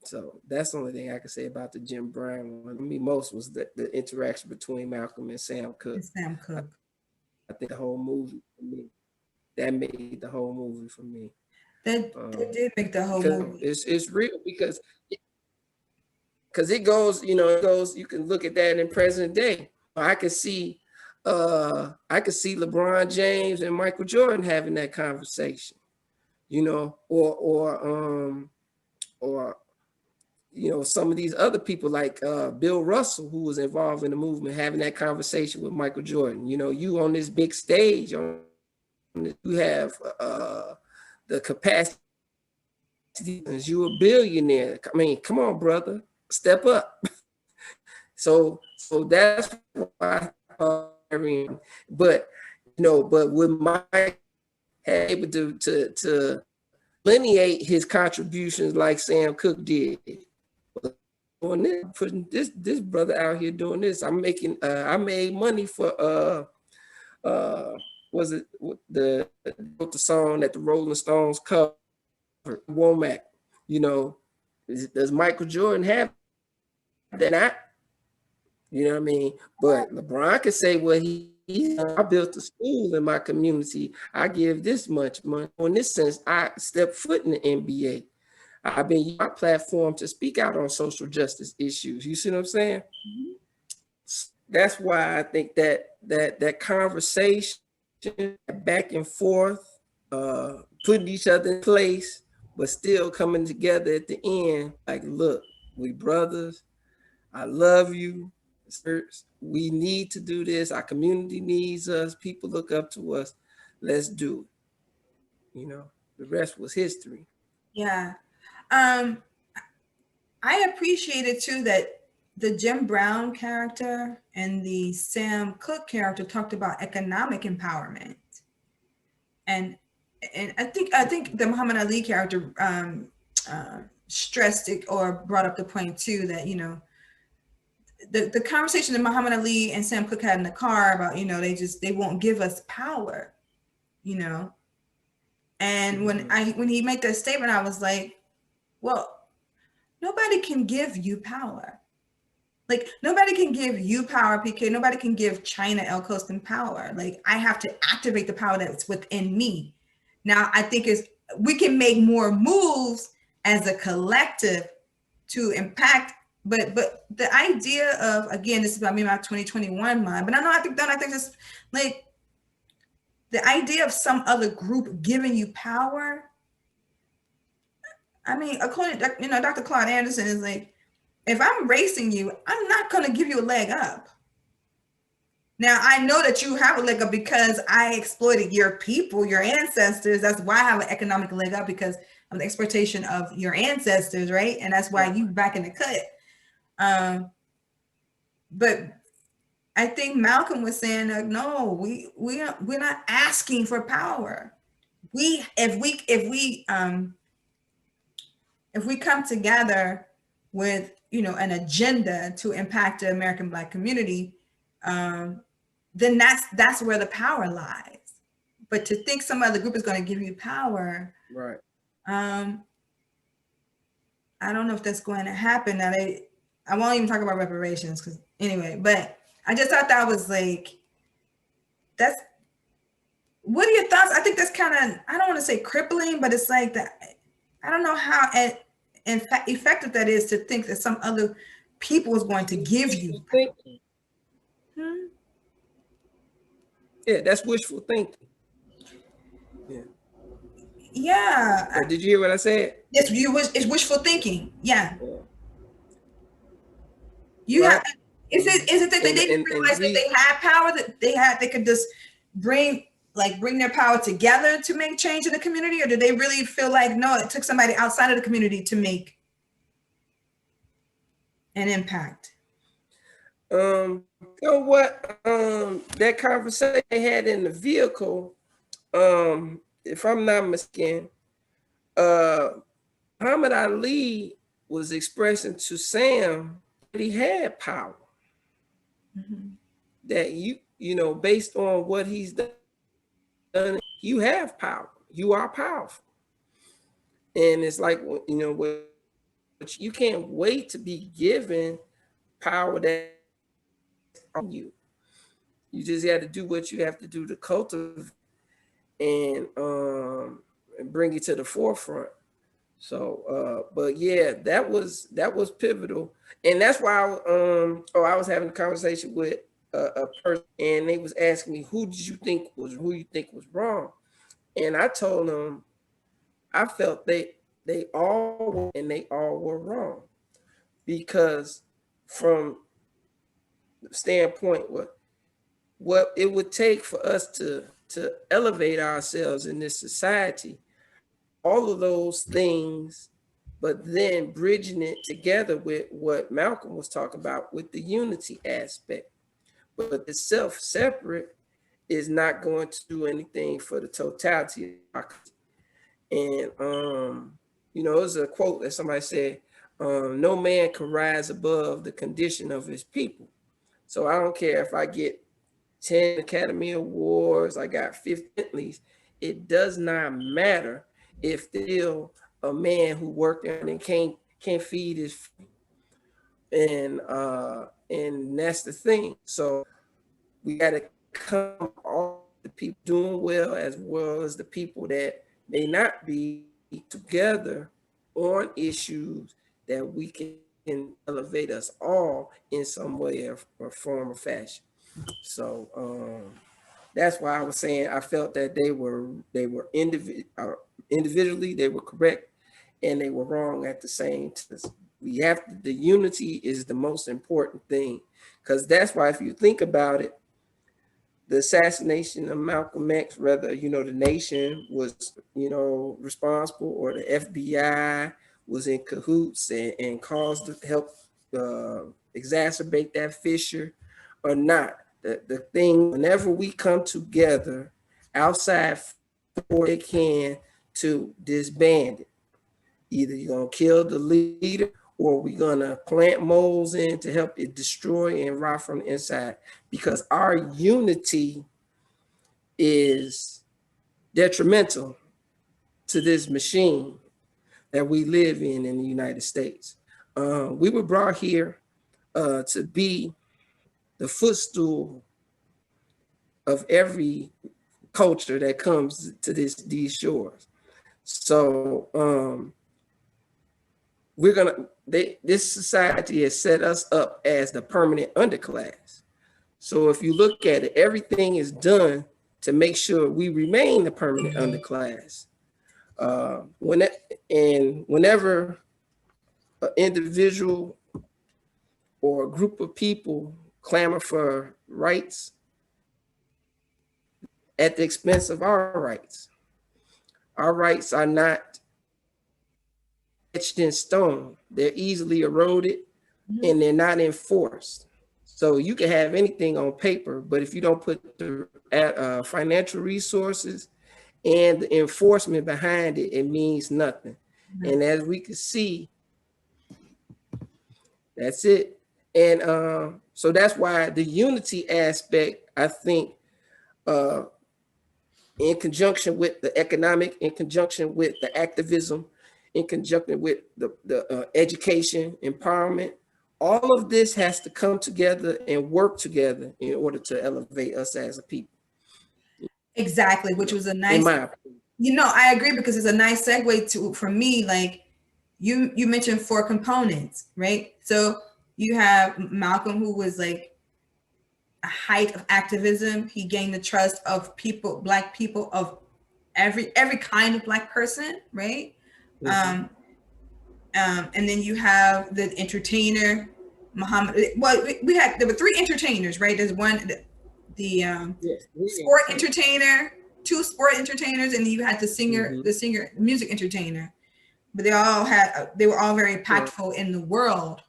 so that's the only thing I can say about the Jim Brown one. I mean, most was the interaction between Malcolm and Sam Cooke. I think the whole movie for me, that made the whole movie for me. That did make the whole movie. It's real because it goes, you can look at that in present day. I could see LeBron James and Michael Jordan having that conversation, or some of these other people like Bill Russell, who was involved in the movement, having that conversation with Michael Jordan. You on this big stage, you have the capacity. You a billionaire. I mean, come on, brother, step up. So that's why. But with Mike able to delineate his contributions like Sam Cooke did. On this, putting this brother out here doing this. I made money for was it the song that the Rolling Stones covered, Womack. Does Michael Jordan have that? Not, you know what I mean? But LeBron could say, well, I built a school in my community. I give this much money. In this sense, I stepped foot in the NBA. I've been using my platform to speak out on social justice issues. You see what I'm saying? Mm-hmm. That's why I think that conversation, back and forth, putting each other in place, but still coming together at the end. Like, look, we brothers. I love you. We need to do this. Our community needs us. People look up to us. Let's do it. The rest was history. Yeah. I appreciated too that the Jim Brown character and the Sam Cooke character talked about economic empowerment, and I think the Muhammad Ali character stressed it or brought up the point too that the conversation that Muhammad Ali and Sam Cooke had in the car about they won't give us power, and when he made that statement, I was like, well, nobody can give you power. Like, nobody can give you power, PK. Nobody can give China L Colston power. Like, I have to activate the power that's within me. Now, I think we can make more moves as a collective to impact. But the idea of, again, this is about me, my 2021 mind. But I think this, like, the idea of some other group giving you power. I mean, according to, Dr. Claude Anderson is like, if I'm racing you, I'm not going to give you a leg up. Now, I know that you have a leg up because I exploited your people, your ancestors. That's why I have an economic leg up, because of the exploitation of your ancestors, right? And that's why you back in the cut. But I think Malcolm was saying, no, we're not asking for power. If we come together with an agenda to impact the American Black community, then that's where the power lies. But to think some other group is going to give you power, right? I don't know if that's going to happen. Now I won't even talk about reparations, because anyway. But I just thought that was like, what are your thoughts? I think that's kind of, I don't want to say crippling, but it's like that. I don't know how effective that is, to think that some other people is going to give you. Thinking. Yeah, that's wishful thinking. Yeah. Yeah. So did you hear what I said? Yes, it's wishful thinking. Yeah. You Right. have. Is it that they didn't realize that they had power, that they could just bring their power together to make change in the community, or did they really feel like no, it took somebody outside of the community to make an impact? You know what? That conversation they had in the vehicle, if I'm not mistaken, Muhammad Ali was expressing to Sam that he had power. Mm-hmm. That you know, based on what he's done, you have power. You are powerful. And it's like, you know, what you can't wait to be given power that on you. You just have to do what you have to do to cultivate and bring it to the forefront. So, but yeah, that was pivotal, and that's why I was having a conversation with a person, and they was asking me, who you think was wrong, and I told them I felt they all were wrong, because from the standpoint what it would take for us to elevate ourselves in this society, all of those things, but then bridging it together with what Malcolm was talking about with the unity aspect. But the self-separate is not going to do anything for the totality. And you know, there's a quote that somebody said, no man can rise above the condition of his people. So I don't care if I get 10 Academy Awards, I got 50 Bentleys, it does not matter if still a man who worked and can't feed his family. And that's the thing. So we got to come all the people doing well as the people that may not be together on issues that we can elevate us all in some way or form or fashion. So that's why I was saying I felt that they were individually they were correct and they were wrong at the same time. The unity is the most important thing, because that's why, if you think about it, the assassination of Malcolm X, whether, you know, the nation was, you know, responsible or the FBI was in cahoots and caused to help exacerbate that fissure or not. The thing, whenever we come together outside for it can to disband it, either you're going to kill the leader or we're going to plant moles in to help it destroy and rot from the inside, because our unity is detrimental to this machine that we live in the United States. We were brought here to be the footstool of every culture that comes to these shores. So this society has set us up as the permanent underclass. So if you look at it, everything is done to make sure we remain the permanent underclass. Whenever an individual or a group of people clamor for rights at the expense of our rights are not etched in stone. They're easily eroded, and they're not enforced. So you can have anything on paper, but if you don't put the financial resources and the enforcement behind it, it means nothing. And as we can see, that's it. And so that's why the unity aspect, I think, in conjunction with the economic, in conjunction with the activism, in conjunction with the education, empowerment, all of this has to come together and work together in order to elevate us as a people. Exactly, which was a nice, you know, I agree, because it's a nice segue to, for me, like you mentioned 4 components, right? So You have Malcolm, who was like a height of activism. He gained the trust of people, Black people, of every kind of Black person, right? And then you have the entertainer, Muhammad. Well, there were three entertainers, right? There's one, the sport entertainer, two sport entertainers, and then you had the singer, music entertainer. But they were all very impactful in the world,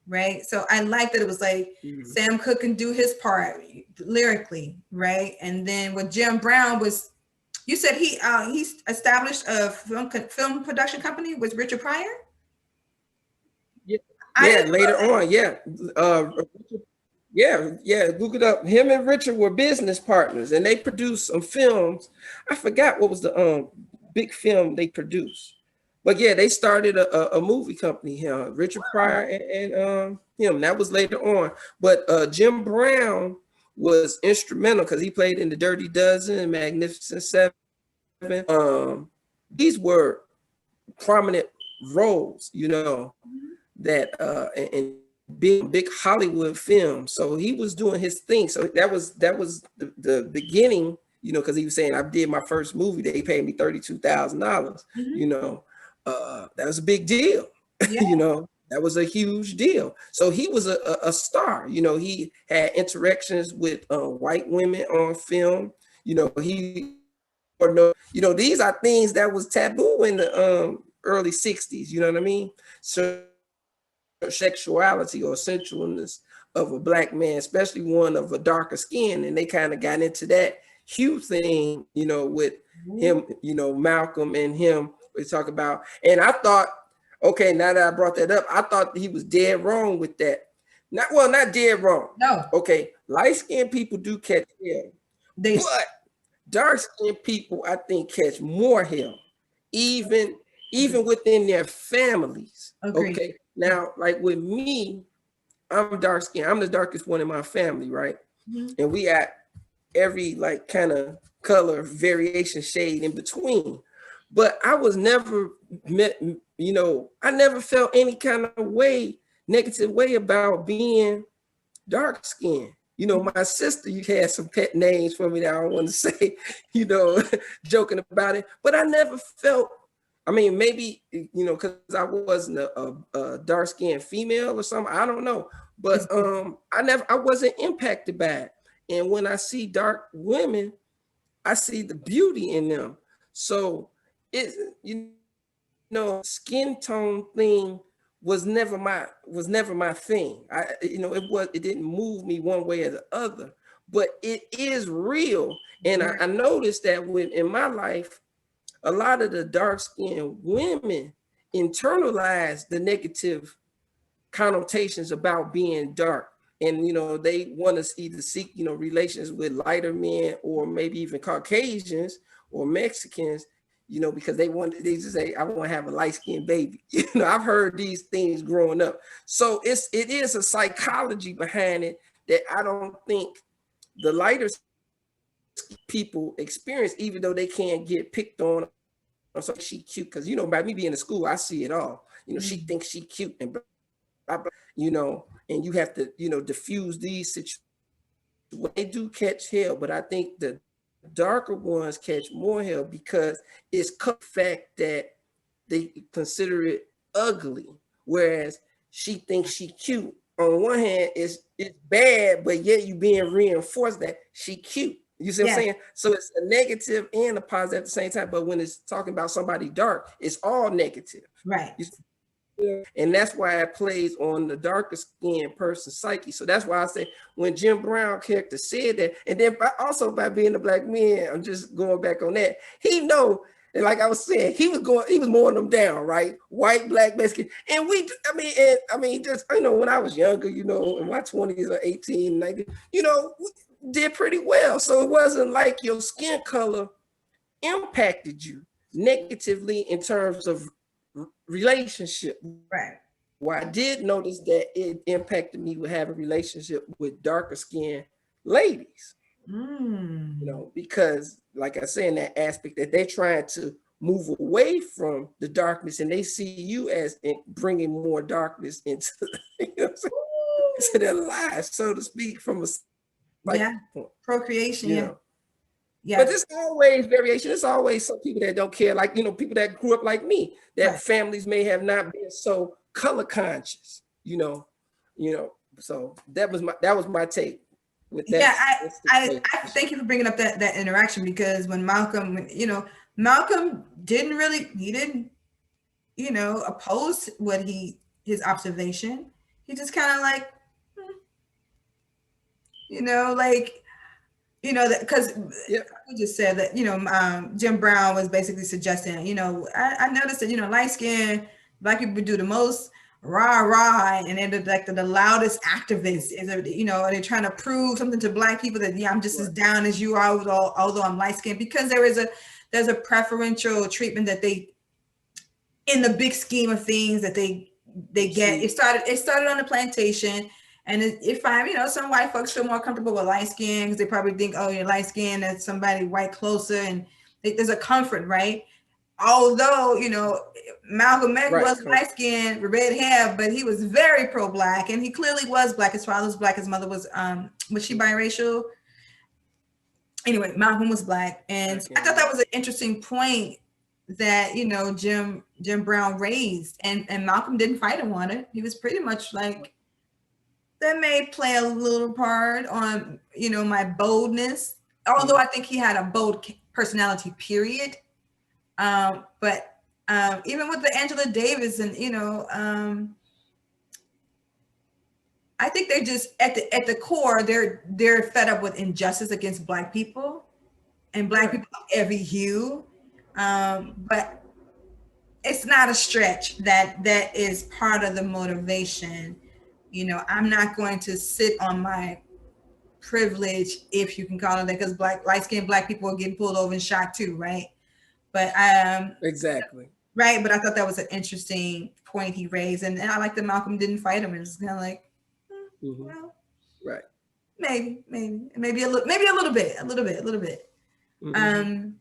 right? So I like that it was like Sam Cooke can do his part lyrically, right? And then with Jim Brown was, you said he established a film production company with Richard Pryor. Yeah, later on, yeah. Yeah, look it up. Him and Richard were business partners, and they produced some films. I forgot what was the big film they produced, but yeah, they started a movie company here. Richard Pryor and him. That was later on. But Jim Brown was instrumental because he played in The Dirty Dozen, Magnificent Seven. These were prominent roles, that and big Hollywood film. So he was doing his thing. So that was the beginning, because he was saying, I did my first movie, they paid me $32,000. That was a big deal. Yeah. That was a huge deal. So he was a star. He had interactions with white women on film. These are things that was taboo in the early 60s. You know what I mean? So sexuality or sensualness of a Black man, especially one of a darker skin, and they kind of got into that huge thing, with him, Malcolm and him. We talk about, and I thought, okay, now that I brought that up, I thought he was dead wrong with that. Not dead wrong. No. Okay, light-skinned people do catch hell, but dark-skinned people, I think, catch more hell, even within their families. Agreed. Okay. Now, like with me, I'm dark skinned. I'm the darkest one in my family, right? And we got every like kind of color variation shade in between. But I was never I never felt any kind of negative way about being dark skinned. My sister, you had some pet names for me that I don't want to say, joking about it. But I never felt, maybe, because I wasn't a dark-skinned female or something. I don't know. But I wasn't impacted by it. And when I see dark women, I see the beauty in them. So it, skin tone thing was never my thing. It didn't move me one way or the other. But it is real. And I noticed that in my life, a lot of the dark-skinned women internalize the negative connotations about being dark. And, they want to either seek, relations with lighter men or maybe even Caucasians or Mexicans, because they just say, I want to have a light-skinned baby. I've heard these things growing up. So it is a psychology behind it that I don't think the lighter people experience, even though they can't get picked on. So she cute, because by me being in school, I see it all. She thinks she cute and blah, blah, blah, and you have to diffuse these situations. They do catch hell, but I think the darker ones catch more hell because it's the fact that they consider it ugly, whereas she thinks she cute. On one hand, it's bad, but yet you being reinforced that she cute. You see what I'm saying? So it's a negative and a positive at the same time. But when it's talking about somebody dark, it's all negative. Right. And that's why it plays on the darker skinned person's psyche. So that's why I say when Jim Brown character said that, and then also by being a Black man, I'm just going back on that. He know, and like I was saying, he was mowing them down, right? White, Black, Mexican. And just, when I was younger, in my 20s or 18, 19, did pretty well. So it wasn't like your skin color impacted you negatively in terms of relationship. Right. Well, I did notice that it impacted me with having a relationship with darker skinned ladies. Because like I say, in that aspect that they're trying to move away from the darkness and they see you as bringing more darkness into to their lives, so to speak, from a yeah, point, procreation. you Yeah, know. yeah, But there's always variation. There's always some people that don't care, like, people that grew up like me, that right. families may have not been so color conscious, So that was my take with that. Yeah, I thank you for bringing up that interaction, because when Malcolm, Malcolm he didn't, oppose his observation. He just kind of like, like, because Yeah, we just said that, Jim Brown was basically suggesting, I noticed that, light skinned Black people do the most rah rah, and they're like the loudest activists, they're trying to prove something to Black people that, yeah, I'm just as down as you are, although I'm light skinned, because there's a preferential treatment that they, in the big scheme of things, that they get. It started on the plantation. And if I'm, some white folks feel more comfortable with light skin because they probably think, oh, you're light skin, that's somebody white closer, and there's a comfort, right? Although, Malcolm X was light skinned with red hair, but he was very pro-Black, and he clearly was Black. His father was Black, his mother was she biracial? Anyway, Malcolm was Black, and I thought that was an interesting point that Jim Brown raised, and Malcolm didn't fight him on it. He was pretty much like, that may play a little part on, my boldness. Although I think he had a bold personality, period. But even with the Angela Davis, and I think they're just at the core, they're fed up with injustice against Black people, and Black people of every hue. But it's not a stretch that is part of the motivation. I'm not going to sit on my privilege, if you can call it that, because light-skinned Black people are getting pulled over and shot too, right? But exactly. Right, but I thought that was an interesting point he raised, and I like that Malcolm didn't fight him. It was kind of like, well, right, maybe a little bit. Mm-hmm. And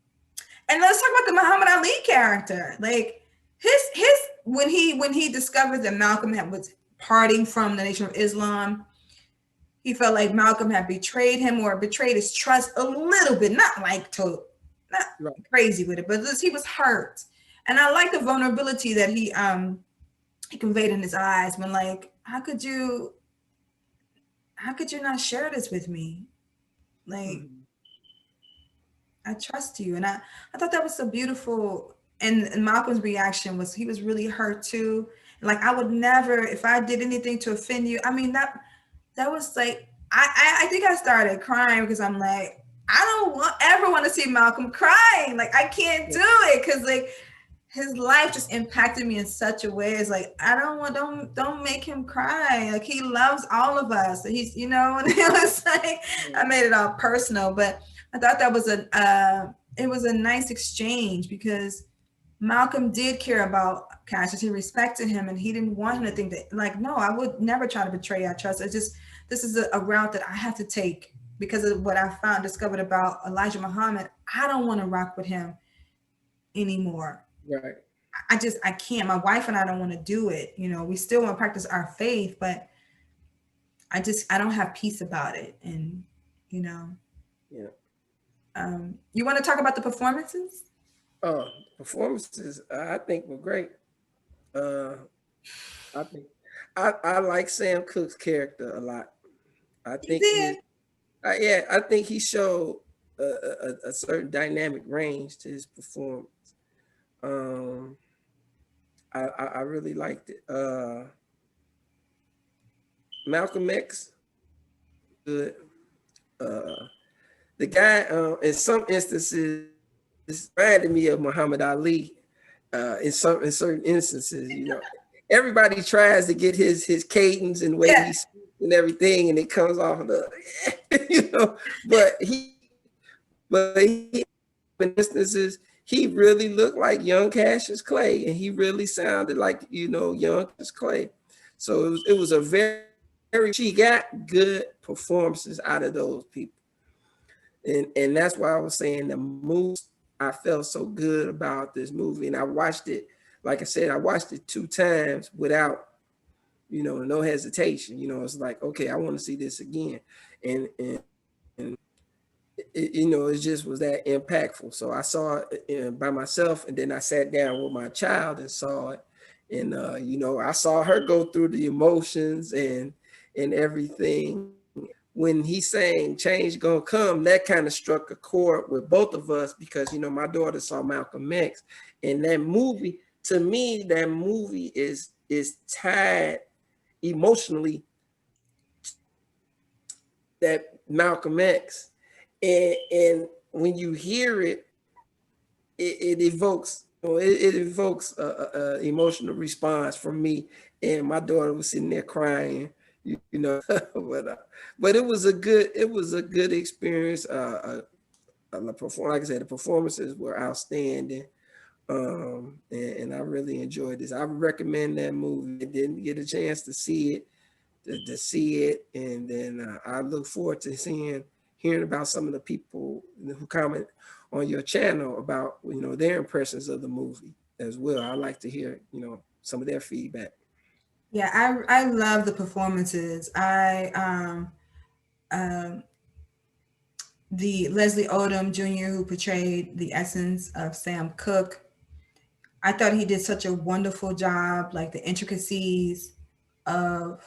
let's talk about the Muhammad Ali character. Like his when he discovered that Malcolm was parting from the Nation of Islam, he felt like Malcolm had betrayed him, or betrayed his trust a little bit, not crazy with it, but he was hurt. And I like the vulnerability that he conveyed in his eyes, when like, how could you not share this with me? Like, I trust you. And I thought that was so beautiful. And Malcolm's reaction was, he was really hurt too. Like, I would never, if I did anything to offend you. I mean, that was like, I think I started crying, because I'm like, I don't ever want to see Malcolm crying. Like, I can't do it, because like his life just impacted me in such a way. It's like, I don't make him cry. Like, he loves all of us. He's, and it was like, I made it all personal, but I thought that was it was a nice exchange, because Malcolm did care about Cassius. He respected him, and he didn't want him to think that, like, no, I would never try to betray our trust. It's just, this is a route that I have to take because of what I discovered about Elijah Muhammad. I don't want to rock with him anymore. Right. I can't. My wife and I don't want to do it. We still want to practice our faith, but I don't have peace about it. And, Yeah. You want to talk about the performances? Performances, I think were great. I think I like Sam Cooke's character a lot. I think I think he showed a certain dynamic range to his performance. I really liked it. Malcolm X, good. The guy, in some instances, reminded me of Muhammad Ali. In certain instances, everybody tries to get his cadence and way he speaks and everything, and it comes off of the, but he, in instances, he really looked like young Cassius Clay, and he really sounded like, young Cassius Clay. So it was a very, she got good performances out of those people. And that's why I was saying the moves, I felt so good about this movie. And I watched it, like I said, I watched it 2 times without, no hesitation. It's like, okay, I want to see this again. And it just was that impactful. So I saw it by myself, and then I sat down with my child and saw it. And, I saw her go through the emotions and everything. When he sang "Change Gonna Come," that kind of struck a chord with both of us, because my daughter saw Malcolm X, and that movie, to me, that movie is tied emotionally that Malcolm X, and when you hear it, it evokes it evokes a emotional response from me, and my daughter was sitting there crying, but it was a good experience. Like I said, the performances were outstanding, and I really enjoyed this. I recommend that movie. I didn't get a chance to see it, and then I look forward to hearing about some of the people who comment on your channel about their impressions of the movie as well. I like to hear some of their feedback. Yeah, I love the performances. The Leslie Odom Jr., who portrayed the essence of Sam Cooke, I thought he did such a wonderful job, like the intricacies of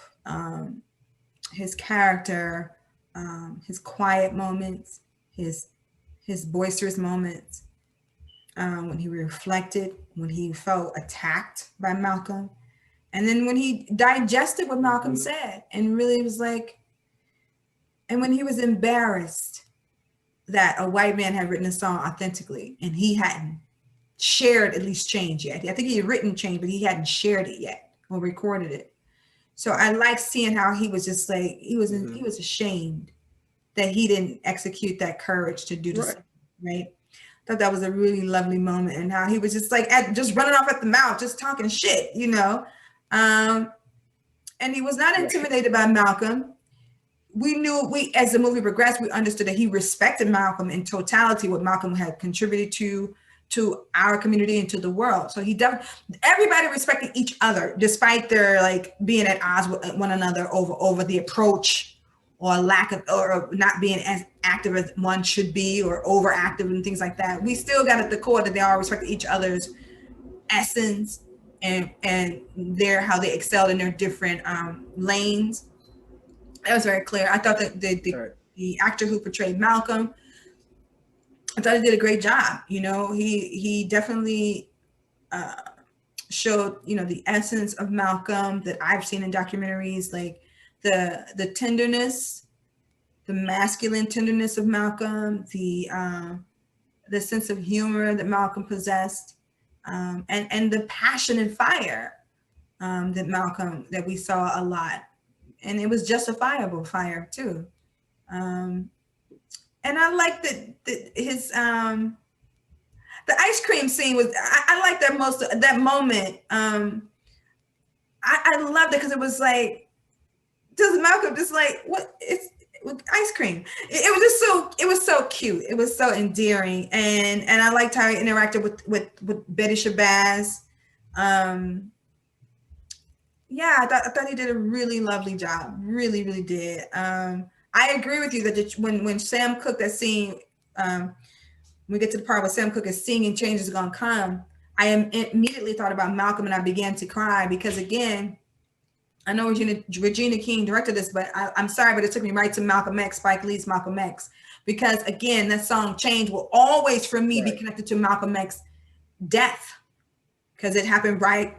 his character, his quiet moments, his boisterous moments, when he reflected, when he felt attacked by Malcolm, and then when he digested what Malcolm said and really was like, and when he was embarrassed that a white man had written a song authentically and he hadn't shared at least change yet. I think he had written change, but he hadn't shared it yet or recorded it. So I like seeing how he was just like, he was ashamed that he didn't execute that courage to do this, right? I thought that was a really lovely moment, and how he was just like just running off at the mouth, just talking shit, and he was not intimidated by Malcolm. We as the movie progressed, we understood that he respected Malcolm in totality, what Malcolm had contributed to our community and to the world. So everybody respected each other, despite their like being at odds with one another over the approach or lack of, or not being as active as one should be, or overactive and things like that. We still got at the core that they all respected each other's essence and how they excelled in their different lanes. That was very clear. I thought that the actor who portrayed Malcolm, I thought he did a great job. He definitely showed, the essence of Malcolm that I've seen in documentaries, like the tenderness, the masculine tenderness of Malcolm, the sense of humor that Malcolm possessed, and the passion and fire that we saw a lot. And it was justifiable fire too. And I like that his the ice cream scene was, I like that moment. I loved it because it was like, does Malcolm just like, what it's with ice cream? It was so cute. It was so endearing, and I liked how he interacted with Betty Shabazz. Yeah, I thought he did a really lovely job. Really, really did. I agree with you that when Sam Cooke, that scene, when we get to the part where Sam Cooke is singing "Change Is Gonna Come," I immediately thought about Malcolm, and I began to cry because, again, I know Regina King directed this, but I'm sorry, but it took me right to Malcolm X, Spike Lee's Malcolm X, because again, that song "Change" will always, for me, be connected to Malcolm X's death, because it happened right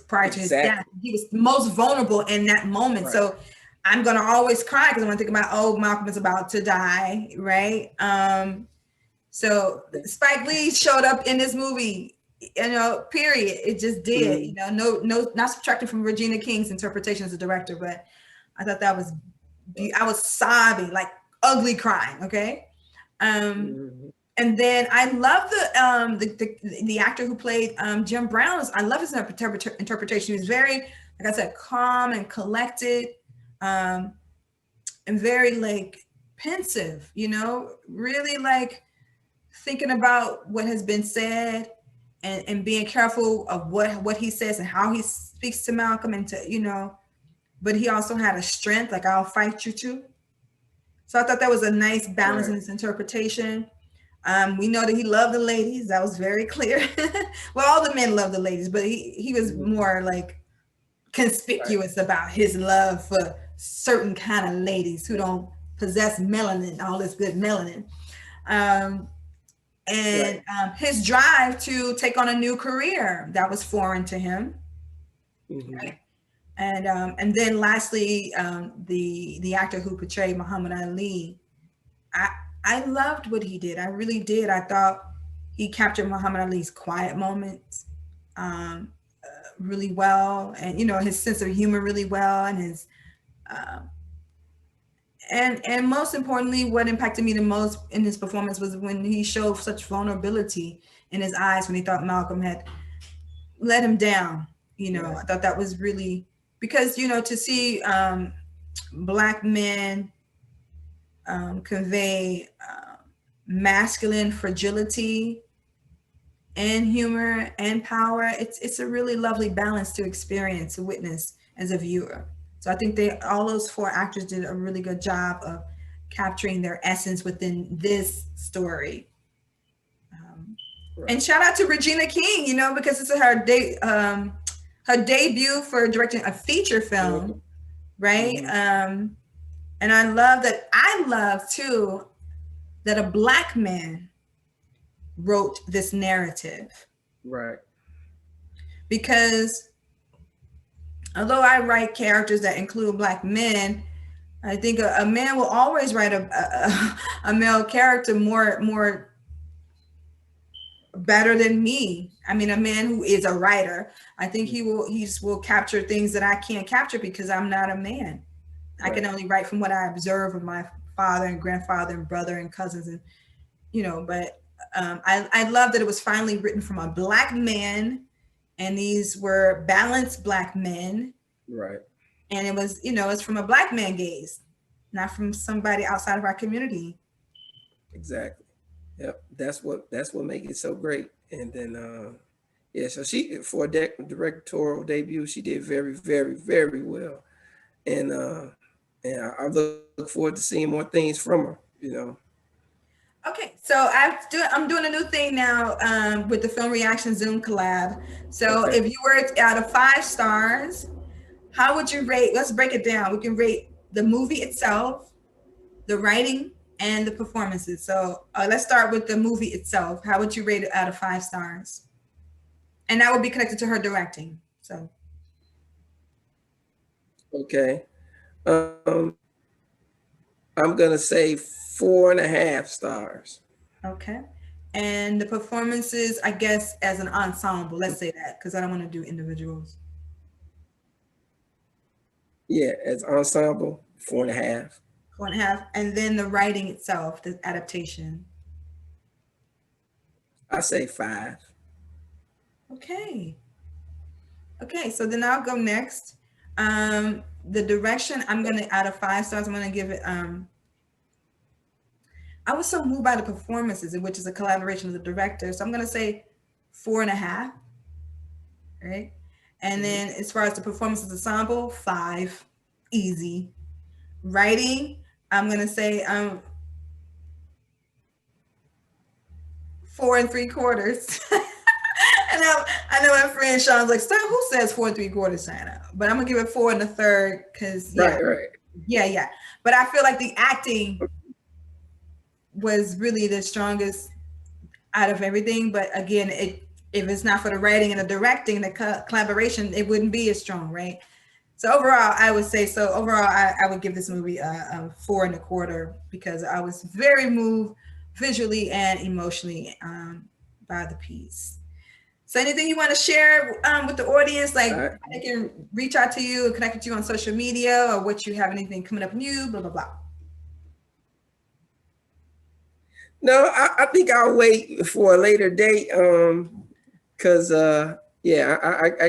prior to his death. He was most vulnerable in that moment. Right. So I'm going to always cry because I want to think about, Malcolm is about to die, right? So Spike Lee showed up in this movie, period. It just did, no, not subtracting from Regina King's interpretation as a director, but I thought that was, I was sobbing, like ugly crying, okay? And then I love the actor who played Jim Brown. I love his interpretation. He was very, like I said, calm and collected, and very like pensive, really like thinking about what has been said, and being careful of what he says and how he speaks to Malcolm, and to, but he also had a strength, like I'll fight you too. So I thought that was a nice balance in his interpretation. We know that he loved the ladies. That was very clear. Well, all the men loved the ladies, but he was more like conspicuous about his love for certain kind of ladies who don't possess melanin, all this good melanin. His drive to take on a new career that was foreign to him. Right? And then lastly, the actor who portrayed Muhammad Ali, I loved what he did. I really did. I thought he captured Muhammad Ali's quiet moments really well, and his sense of humor really well, and his and most importantly, what impacted me the most in his performance was when he showed such vulnerability in his eyes when he thought Malcolm had let him down. I thought that was really, because to see Black men convey masculine fragility and humor and power, it's a really lovely balance to experience, to witness as a viewer. So I think all those 4 actors did a really good job of capturing their essence within this story. And shout out to Regina King, because it's her debut for directing a feature film, right? And I love that. I love too that a Black man wrote this narrative, right? Because although I write characters that include Black men, I think a man will always write a male character more better than me. I mean, a man who is a writer, I think he will capture things that I can't capture because I'm not a man. Right. I can only write from what I observe of my father and grandfather and brother and cousins, and but I love that it was finally written from a Black man, and these were balanced Black men, right? And it was it's from a Black man gaze, not from somebody outside of our community. Exactly. Yep. That's what makes it so great. And then so she, for a directorial debut, she did very, very, very well. And I look forward to seeing more things from her. Okay, so I'm doing a new thing now with the Film Reaction Zoom collab. So if you were out of 5 stars, how would you rate? Let's break it down. We can rate the movie itself, the writing, and the performances. So let's start with the movie itself. How would you rate it out of 5 stars? And that would be connected to her directing. So. Okay. I'm gonna say 4.5 stars. Okay. And the performances, I guess, as an ensemble, let's say that, because I don't want to do individuals. Yeah, as ensemble, 4.5. 4.5. And then the writing itself, the adaptation. I say 5. Okay. Okay, so then I'll go next. The direction, I'm gonna, out of 5 stars, I'm gonna give it I was so moved by the performances, which is a collaboration with the director. So I'm going to say 4.5. Right. And then as far as the performances ensemble, 5. Easy. Writing, I'm going to say 4 3/4. And I know my friend Sean's like, "Stop, who says 4 3/4, China?" But I'm going to give it 4 1/3 because, Right. Yeah. But I feel like the acting was really the strongest out of everything. But again, if it's not for the writing and the directing, the collaboration, it wouldn't be as strong, right? So overall, I would say, I would give this movie a 4 1/4 because I was very moved visually and emotionally by the piece. So anything you want to share with the audience, like they can reach out to you, connect with you on social media, or what you have anything coming up new, blah, blah, blah. No, I think I'll wait for a later date because I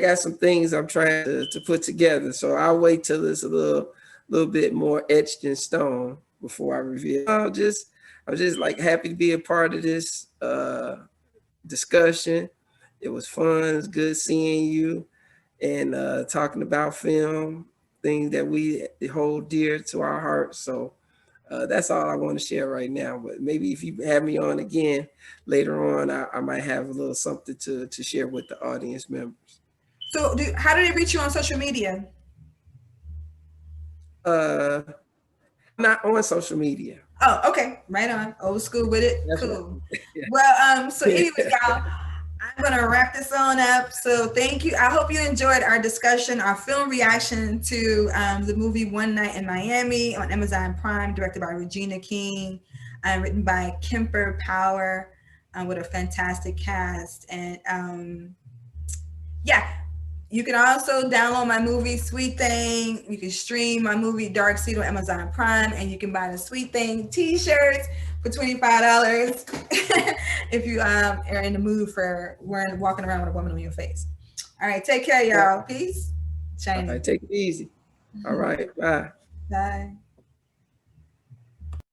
got some things I'm trying to put together. So I'll wait till it's a little bit more etched in stone before I reveal. I'm just like happy to be a part of this discussion. It was fun. It's good seeing you and talking about film. thing that we hold dear to our hearts. So that's all I want to share right now. But maybe if you have me on again later on, I might have a little something to share with the audience members. So how do they reach you on social media? Not on social media. Oh, okay. Right on. Old school with it. That's Cool. right. Yeah. Well, so anyways, y'all, I'm going to wrap this on up. So thank you. I hope you enjoyed our discussion, our film reaction to the movie One Night in Miami on Amazon Prime, directed by Regina King, written by Kemper Power, with a fantastic cast. And yeah, you can also download my movie Sweet Thing. You can stream my movie Dark Seed on Amazon Prime, and you can buy the Sweet Thing t-shirts for $25 if you are in the mood for walking around with a woman on your face. All right, take care, y'all. Peace. All right, take it easy. All right, bye. Bye.